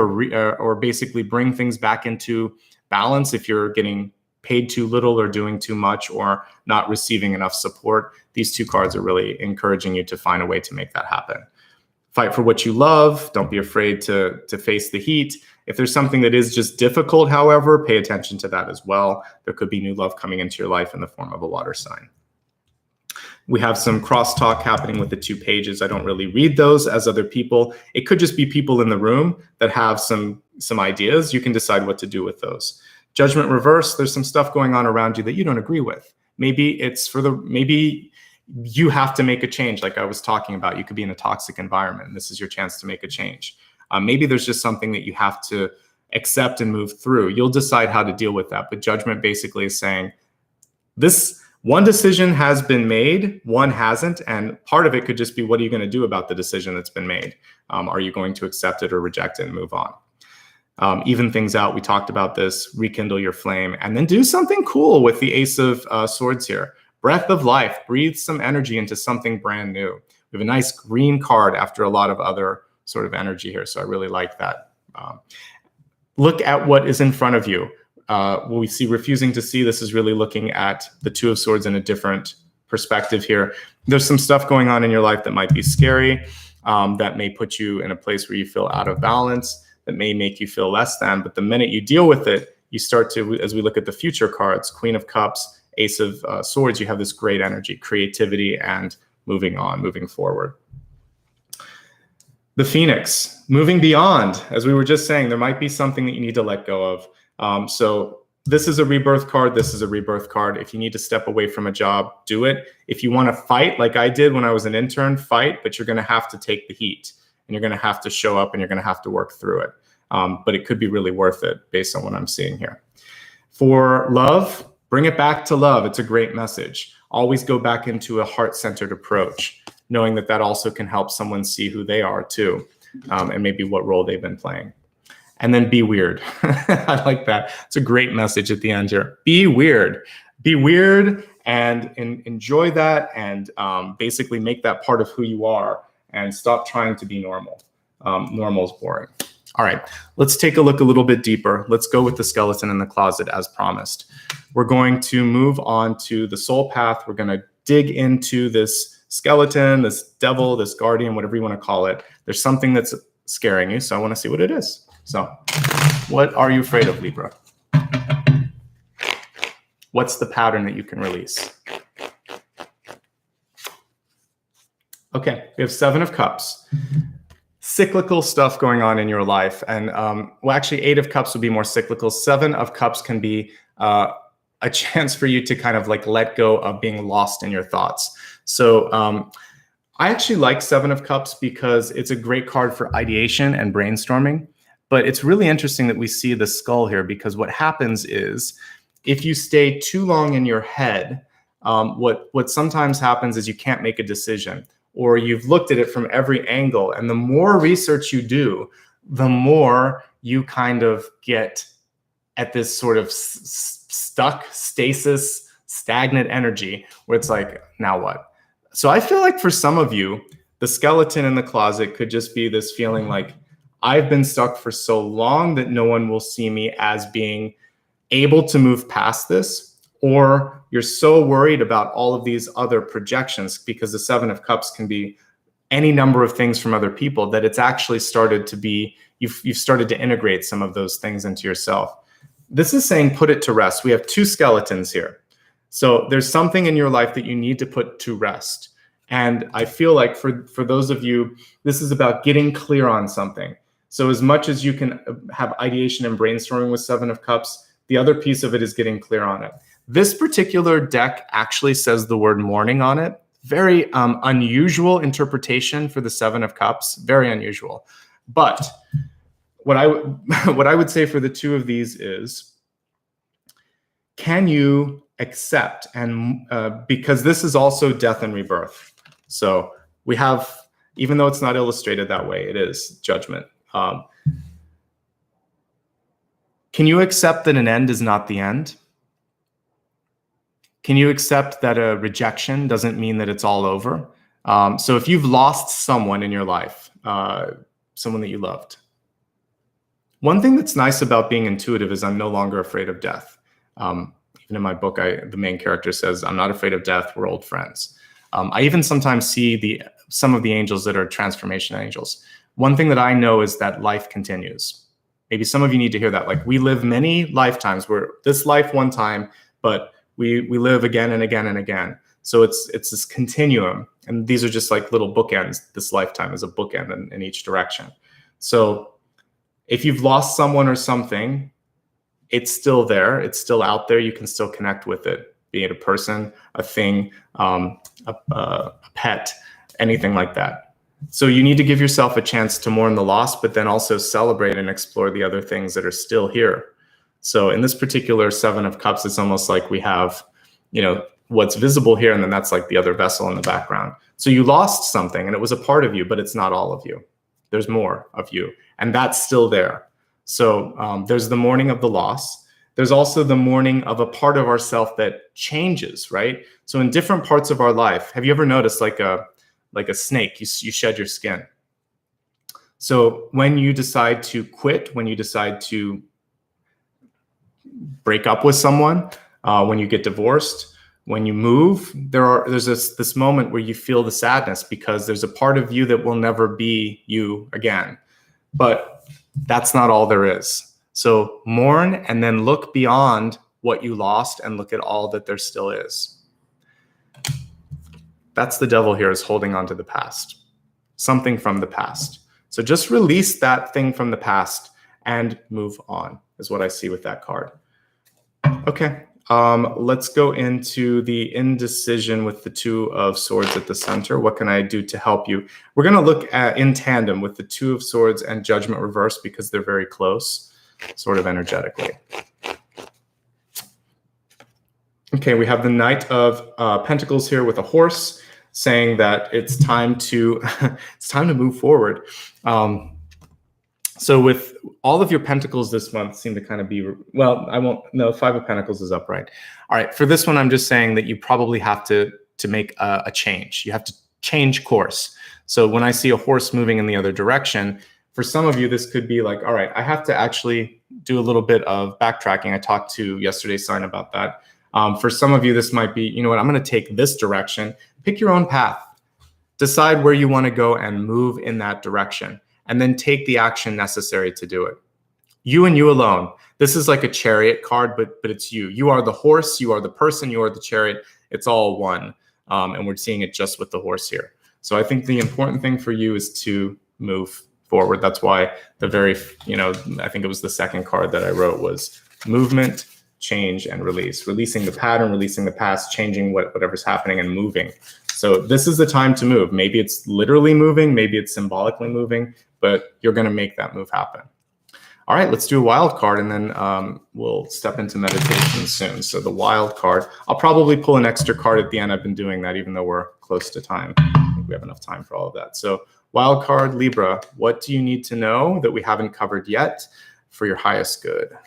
or basically bring things back into balance if you're getting paid too little or doing too much or not receiving enough support. These two cards are really encouraging you to find a way to make that happen. Fight for what you love. Don't be afraid to face the heat. If there's something that is just difficult, however, pay attention to that as well. There could be new love coming into your life in the form of a water sign. We have some crosstalk happening with the two pages. I don't really read those as other people. It could just be people in the room that have some ideas. You can decide what to do with those. Judgment reverse. There's some stuff going on around you that you don't agree with. Maybe you have to make a change, like I was talking about. You could be in a toxic environment, and this is your chance to make a change. Maybe there's just something that you have to accept and move through. You'll decide how to deal with that. But judgment basically is saying, this one decision has been made, one hasn't, and part of it could just be, what are you going to do about the decision that's been made? Are you going to accept it or reject it and move on? Even things out. We talked about this. Rekindle your flame, and then do something cool with the Ace of Swords here. Breath of life. Breathe some energy into something brand new. We have a nice green card after a lot of other sort of energy here, so I really like that. Look at what is in front of you. What we see refusing to see, this is really looking at the Two of Swords in a different perspective here. There's some stuff going on in your life that might be scary, that may put you in a place where you feel out of balance, that may make you feel less than. But the minute you deal with it, you start to, as we look at the future cards, Queen of Cups, Ace of Swords, you have this great energy, creativity, and moving on, moving forward. The Phoenix, moving beyond. As we were just saying, there might be something that you need to let go of. So this is a rebirth card. This is a rebirth card. If you need to step away from a job, do it. If you want to fight, like I did when I was an intern, fight, but you're going to have to take the heat, and you're going to have to show up, and you're going to have to work through it. But it could be really worth it based on what I'm seeing here. For love, bring it back to love. It's a great message. Always go back into a heart-centered approach, knowing that that also can help someone see who they are too, and maybe what role they've been playing. And then be weird. I like that. It's a great message at the end here. Be weird. Be weird and enjoy that, and basically make that part of who you are, and stop trying to be normal. Normal is boring. All right, let's take a look a little bit deeper. Let's go with the skeleton in the closet as promised. We're going to move on to the soul path. We're going to dig into this skeleton, this devil, this guardian, whatever you want to call it. There's something that's scaring you, so I want to see what it is. So, what are you afraid of, Libra? What's the pattern that you can release? Okay, we have Seven of Cups. Cyclical stuff going on in your life. And well, actually, Eight of Cups would be more cyclical. Seven of Cups can be a chance for you to kind of like let go of being lost in your thoughts. So I actually like Seven of Cups because it's a great card for ideation and brainstorming. But it's really interesting that we see the skull here, because what happens is if you stay too long in your head, what sometimes happens is you can't make a decision, or you've looked at it from every angle. And the more research you do, the more you kind of get at this sort of stuck stasis, stagnant energy where it's like, now what? So I feel like for some of you, the skeleton in the closet could just be this feeling like, I've been stuck for so long that no one will see me as being able to move past this, or you're so worried about all of these other projections, because the Seven of Cups can be any number of things from other people, that it's actually started to be, you've started to integrate some of those things into yourself. This is saying put it to rest. We have two skeletons here. So there's something in your life that you need to put to rest. And I feel like for those of you, this is about getting clear on something. So as much as you can have ideation and brainstorming with Seven of Cups, the other piece of it is getting clear on it. This particular deck actually says the word mourning on it. Very unusual interpretation for the Seven of Cups, very unusual. But what I would say for the two of these is, can you accept, and because this is also death and rebirth. So we have, even though it's not illustrated that way, it is judgment. Can you accept that an end is not the end? Can you accept that a rejection doesn't mean that it's all over? So if you've lost someone in your life, someone that you loved, one thing that's nice about being intuitive is I'm no longer afraid of death. Even in my book, the main character says, I'm not afraid of death, we're old friends. I even sometimes see some of the angels that are transformation angels. One thing that I know is that life continues. Maybe some of you need to hear that. Like, we live many lifetimes. We're this life one time, but we live again and again and again. So it's this continuum. And these are just like little bookends. This lifetime is a bookend in each direction. So if you've lost someone or something, it's still there. It's still out there. You can still connect with it, be it a person, a thing, a pet, anything like that. So you need to give yourself a chance to mourn the loss, but then also celebrate and explore the other things that are still here. So in this particular Seven of Cups, it's almost like we have, what's visible here, and then that's like the other vessel in the background. So you lost something, and it was a part of you, but it's not all of you. There's more of you, and that's still there. So there's the mourning of the loss. There's also the mourning of a part of ourself that changes, right? So in different parts of our life, have you ever noticed like a snake, you shed your skin? So when you decide to quit, when you decide to break up with someone, when you get divorced, when you move, there's this moment where you feel the sadness because there's a part of you that will never be you again. But that's not all there is. So mourn and then look beyond what you lost and look at all that there still is. That's the devil here, is holding on to the past, something from the past. So just release that thing from the past and move on, is what I see with that card. Okay, let's go into the indecision with the Two of Swords at the center. What can I do to help you? We're going to look at in tandem with the Two of Swords and Judgment reversed because they're very close, sort of energetically. Okay, we have the Knight of Pentacles here with a horse, saying that it's time to it's time to move forward. So with all of your pentacles this month seem to kind of be, well, I won't, no, Five of Pentacles is upright. All right, for this one, I'm just saying that you probably have to make a change. You have to change course. So when I see a horse moving in the other direction, for some of you, this could be like, all right, I have to actually do a little bit of backtracking. I talked to yesterday's sign about that. For some of you, this might be, you know what, I'm going to take this direction. Pick your own path. Decide where you want to go and move in that direction, and then take the action necessary to do it. You and you alone. This is like a chariot card, but it's you. You are the horse, you are the person, you are the chariot. It's all one. And we're seeing it just with the horse here. So I think the important thing for you is to move forward. That's why the very, I think it was the second card that I wrote was movement, change, and release. Releasing the pattern, releasing the past, changing whatever's happening, and moving. So this is the time to move. Maybe it's literally moving, maybe it's symbolically moving, but you're going to make that move happen. All right, let's do a wild card, and then we'll step into meditation soon. So the wild card, I'll probably pull an extra card at the end. I've been doing that even though we're close to time. I think we have enough time for all of that. So wild card, Libra, what do you need to know that we haven't covered yet for your highest good?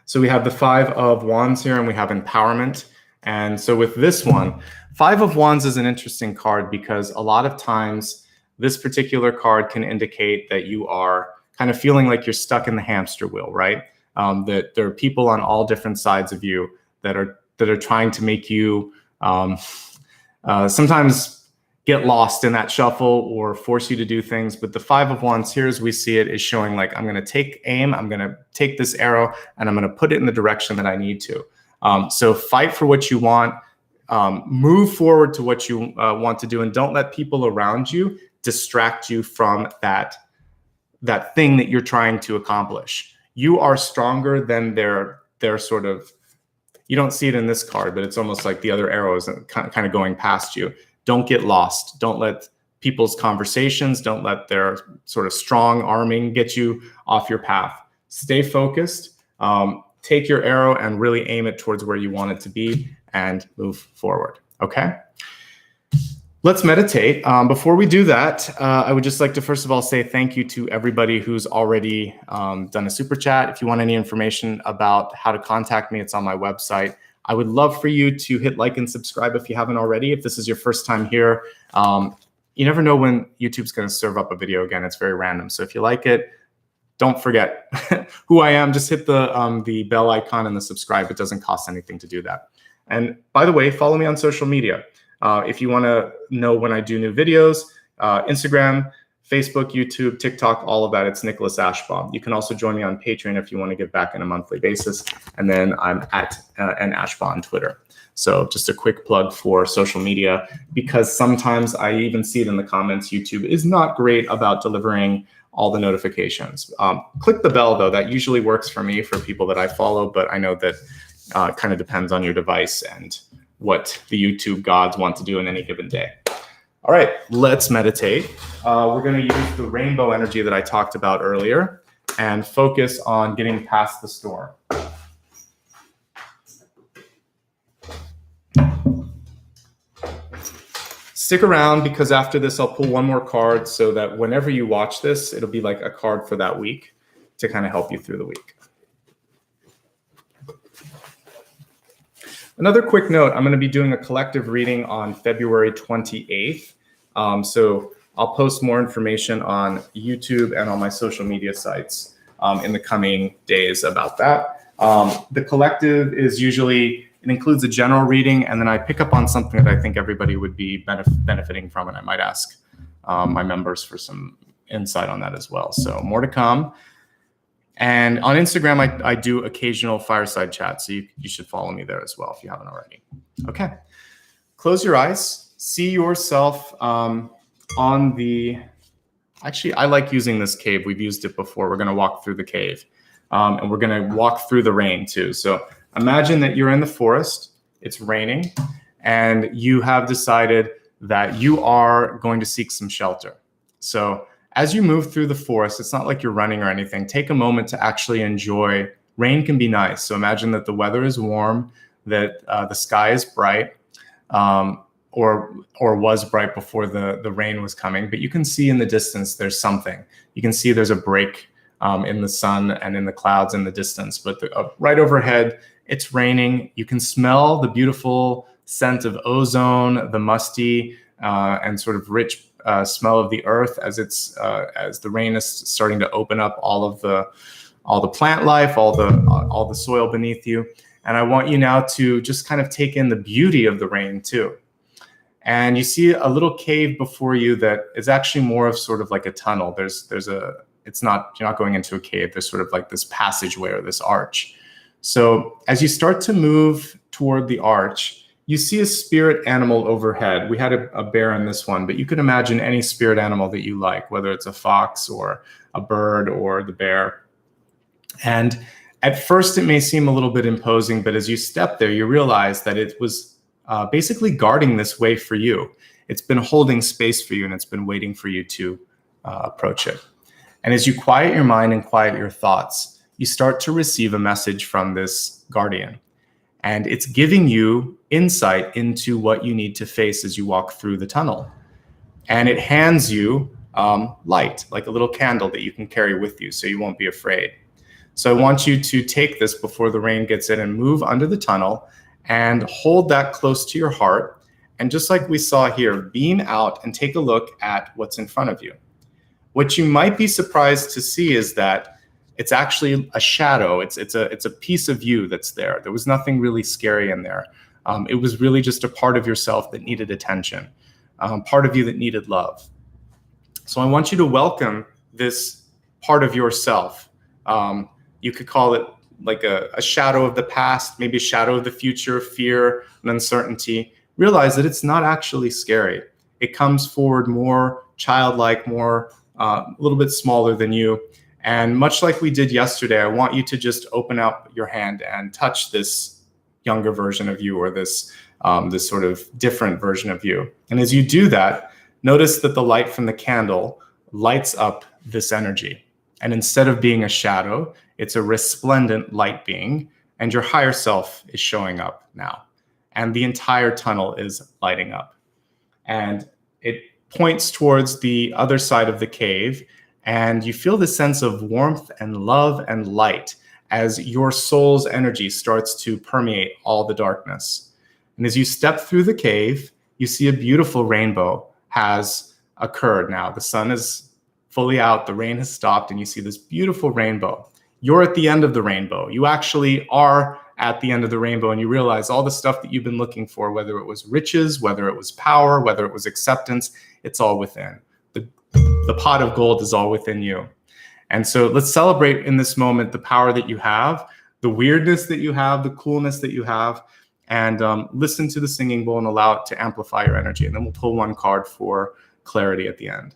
So we have the Five of Wands here, and we have empowerment. And so with this one, Five of Wands is an interesting card because a lot of times this particular card can indicate that you are kind of feeling like you're stuck in the hamster wheel, right? That there are people on all different sides of you that are trying to make you sometimes get lost in that shuffle or force you to do things. But the Five of Wands here, as we see it, is showing like, I'm going to take aim, I'm going to take this arrow, and I'm going to put it in the direction that I need to. So fight for what you want, move forward to what you want to do, and don't let people around you distract you from that thing that you're trying to accomplish. You are stronger than their sort of, you don't see it in this card, but it's almost like the other arrows kind of going past you. Don't get lost. Don't let people's conversations, don't let their sort of strong arming get you off your path. Stay focused. Take your arrow and really aim it towards where you want it to be and move forward. Okay? Let's meditate. Before we do that, I would just like to first of all say thank you to everybody who's already done a super chat. If you want any information about how to contact me, it's on my website. I would love for you to hit like and subscribe if you haven't already. If this is your first time here, you never know when YouTube's going to serve up a video again. It's very random. So if you like it, don't forget who I am. Just hit the bell icon and the subscribe. It doesn't cost anything to do that. And by the way, follow me on social media. If you want to know when I do new videos, Instagram, Facebook, YouTube, TikTok, all of that, it's Nicholas Ashbaugh. You can also join me on Patreon if you want to give back on a monthly basis. And then I'm at Ashbaugh on Twitter. So just a quick plug for social media, because sometimes I even see it in the comments, YouTube is not great about delivering all the notifications. Click the bell though, that usually works for me, for people that I follow, but I know that kind of depends on your device and what the YouTube gods want to do in any given day. All right, let's meditate. We're going to use the rainbow energy that I talked about earlier and focus on getting past the storm. Stick around, because after this, I'll pull one more card so that whenever you watch this, it'll be like a card for that week to kind of help you through the week. Another quick note, I'm going to be doing a collective reading on February 28th. So I'll post more information on YouTube and on my social media sites in the coming days about that. The collective is usually, it includes a general reading, and then I pick up on something that I think everybody would be benefiting from, and I might ask my members for some insight on that as well. So more to come. And on Instagram, I do occasional fireside chats, so you should follow me there as well if you haven't already. Okay, close your eyes. See yourself on the, actually, I like using this cave. We've used it before. We're gonna walk through the cave. And we're gonna walk through the rain too. So imagine that you're in the forest, it's raining, and you have decided that you are going to seek some shelter. So as you move through the forest, it's not like you're running or anything. Take a moment to actually enjoy. Rain can be nice. So imagine that the weather is warm, that the sky is bright, or was bright before the rain was coming. But you can see in the distance there's something. You can see there's a break in the sun and in the clouds in the distance. But right overhead, it's raining. You can smell the beautiful scent of ozone, the musty and sort of rich smell of the earth as the rain is starting to open up all the plant life, all the soil beneath you. And I want you now to just kind of take in the beauty of the rain too. And you see a little cave before you that is actually more of sort of like a tunnel. You're not going into a cave. There's sort of like this passageway or this arch. So as you start to move toward the arch, you see a spirit animal overhead. We had a bear in this one, but you could imagine any spirit animal that you like, whether it's a fox or a bird or the bear. And at first it may seem a little bit imposing, but as you step there, you realize that it was basically guarding this way for you. It's been holding space for you, and it's been waiting for you to approach it. And as you quiet your mind and quiet your thoughts, you start to receive a message from this guardian. And it's giving you insight into what you need to face as you walk through the tunnel. And it hands you light, like a little candle that you can carry with you so you won't be afraid. So I want you to take this before the rain gets in and move under the tunnel and hold that close to your heart. And just like we saw here, beam out and take a look at what's in front of you. What you might be surprised to see is that it's actually a shadow. It's a piece of you that's there. There was nothing really scary in there. It was really just a part of yourself that needed attention, part of you that needed love. So I want you to welcome this part of yourself. You could call it like a shadow of the past, maybe a shadow of the future, fear and uncertainty. Realize that it's not actually scary. It comes forward more childlike, a little bit smaller than you. And much like we did yesterday, I want you to just open up your hand and touch this younger version of you, or this sort of different version of you. And as you do that, notice that the light from the candle lights up this energy. And instead of being a shadow, it's a resplendent light being, and your higher self is showing up now. And the entire tunnel is lighting up. And it points towards the other side of the cave, and you feel the sense of warmth and love and light as your soul's energy starts to permeate all the darkness. And as you step through the cave, you see a beautiful rainbow has occurred now. The sun is fully out, the rain has stopped, and you see this beautiful rainbow. You're at the end of the rainbow. You actually are at the end of the rainbow, and you realize all the stuff that you've been looking for, whether it was riches, whether it was power, whether it was acceptance, it's all within. The pot of gold is all within you. And so let's celebrate in this moment the power that you have, the weirdness that you have, the coolness that you have, and listen to the singing bowl and allow it to amplify your energy. And then we'll pull one card for clarity at the end.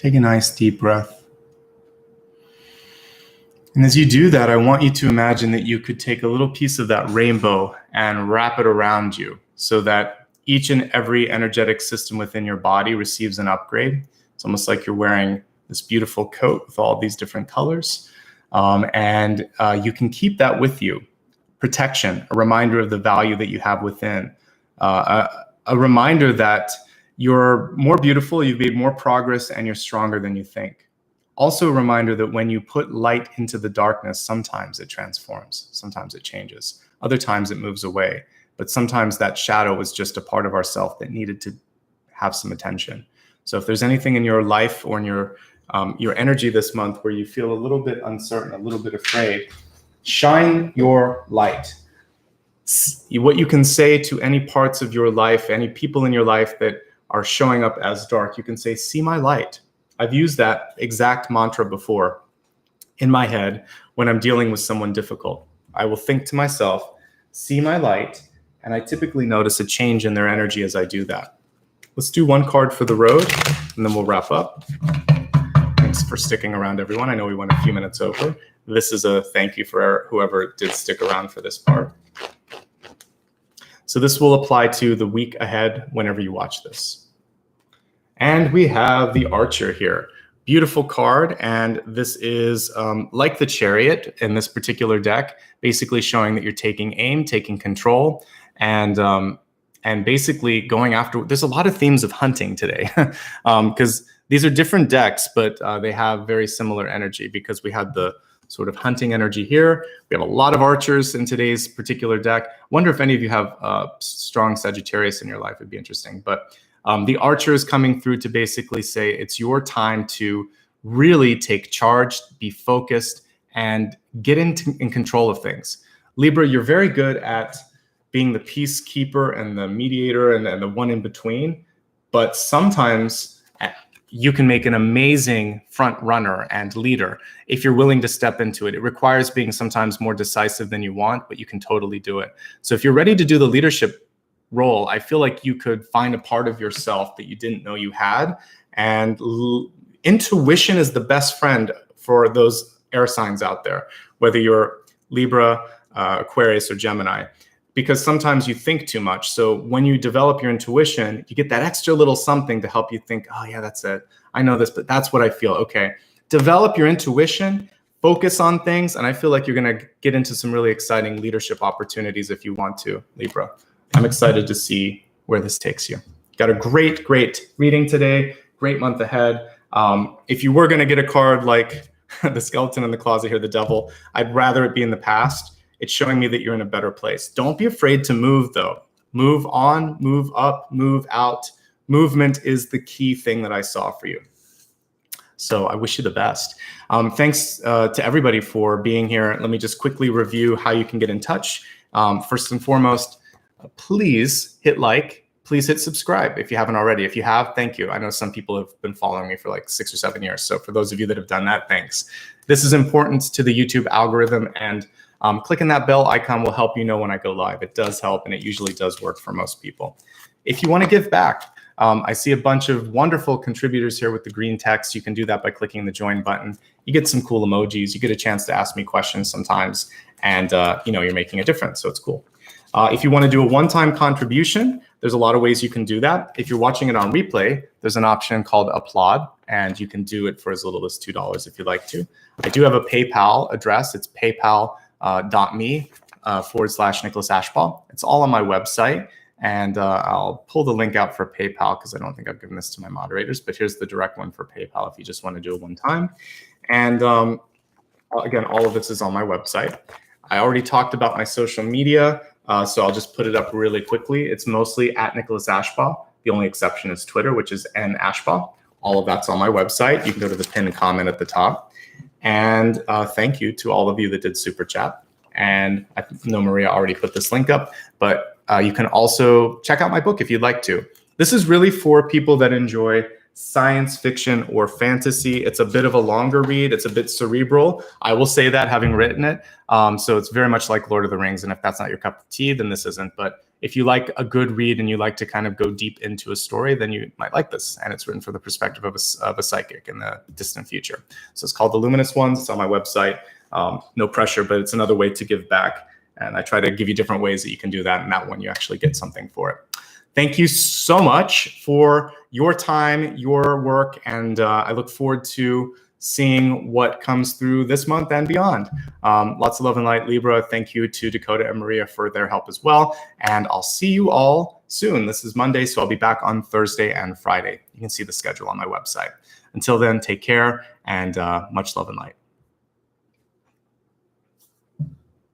Take a nice deep breath. And as you do that, I want you to imagine that you could take a little piece of that rainbow and wrap it around you so that each and every energetic system within your body receives an upgrade. It's almost like you're wearing this beautiful coat with all these different colors. And you can keep that with you. Protection, a reminder of the value that you have within. A reminder that you're more beautiful, you've made more progress, and you're stronger than you think. Also a reminder that when you put light into the darkness, sometimes it transforms, sometimes it changes, other times it moves away. But sometimes that shadow was just a part of ourself that needed to have some attention. So if there's anything in your life or in your energy this month where you feel a little bit uncertain, a little bit afraid, shine your light. What you can say to any parts of your life, any people in your life that are showing up as dark, you can say, see my light. I've used that exact mantra before in my head when I'm dealing with someone difficult. I will think to myself, see my light, and I typically notice a change in their energy as I do that. Let's do one card for the road, and then we'll wrap up. Thanks for sticking around, everyone. I know we went a few minutes over. This is a thank you for whoever did stick around for this part. So this will apply to the week ahead whenever you watch this. And we have the Archer here. Beautiful card, and this is like the Chariot in this particular deck, basically showing that you're taking aim, taking control, and basically going after. There's a lot of themes of hunting today, because these are different decks, but they have very similar energy because we had the sort of hunting energy here. We have a lot of archers in today's particular deck. Wonder if any of you have strong Sagittarius in your life. It'd be interesting. But the archer is coming through to basically say it's your time to really take charge, be focused, and get in control of things. Libra, you're very good at being the peacekeeper and the mediator and the one in between, but sometimes you can make an amazing front runner and leader if you're willing to step into it. It requires being sometimes more decisive than you want, but you can totally do it. So if you're ready to do the leadership role, I feel like you could find a part of yourself that you didn't know you had. And intuition is the best friend for those air signs out there, whether you're Libra, Aquarius, or Gemini, because sometimes you think too much. So when you develop your intuition, you get that extra little something to help you think, oh yeah, that's it. I know this, but that's what I feel. Okay. Develop your intuition, focus on things. And I feel like you're going to get into some really exciting leadership opportunities if you want to, Libra. I'm excited to see where this takes you. Got a great, great reading today. Great month ahead. If you were going to get a card like the skeleton in the closet here, the devil, I'd rather it be in the past. It's showing me that you're in a better place. Don't be afraid to move, though. Move on, move up, move out. Movement is the key thing that I saw for you. So I wish you the best. Thanks to everybody for being here. Let me just quickly review how you can get in touch. First and foremost, please hit like. Please hit subscribe if you haven't already. If you have, thank you. I know some people have been following me for like 6 or 7 years. So for those of you that have done that, thanks. This is important to the YouTube algorithm, and clicking that bell icon will help you know when I go live. It does help, and it usually does work for most people. If you want to give back, I see a bunch of wonderful contributors here with the green text. You can do that by clicking the join button. You get some cool emojis. You get a chance to ask me questions sometimes, and you're making a difference, so it's cool. If you want to do a one-time contribution, there's a lot of ways you can do that. If you're watching it on replay, there's an option called Applaud, and you can do it for as little as $2 if you'd like to. I do have a PayPal address. It's paypal.me/Nicholas Ashbaugh. It's all on my website, and I'll pull the link out for PayPal because I don't think I've given this to my moderators, but here's the direct one for PayPal if you just want to do it one time. And again, all of this is on my website. I already talked about my social media. So I'll just put it up really quickly. It's mostly at Nicholas Ashbaugh. The only exception is Twitter, which is @Ashbaugh. All of that's on my website. You can go to the pinned comment at the top. And thank you to all of you that did Super Chat. And I know Maria already put this link up, but you can also check out my book if you'd like to. This is really for people that enjoy science fiction or fantasy. It's a bit of a longer read. It's a bit cerebral. I will say that, having written it. So it's very much like Lord of the Rings. And if that's not your cup of tea, then this isn't. But if you like a good read and you like to kind of go deep into a story, then you might like this. And it's written from the perspective of a psychic in the distant future. So it's called The Luminous Ones. It's on my website. No pressure, but it's another way to give back. And I try to give you different ways that you can do that. And that one, you actually get something for it. Thank you so much for your time, your work, and I look forward to seeing what comes through this month and beyond. Lots of love and light, Libra. Thank you to Dakota and Maria for their help as well. And I'll see you all soon. This is Monday, so I'll be back on Thursday and Friday. You can see the schedule on my website. Until then, take care and much love and light.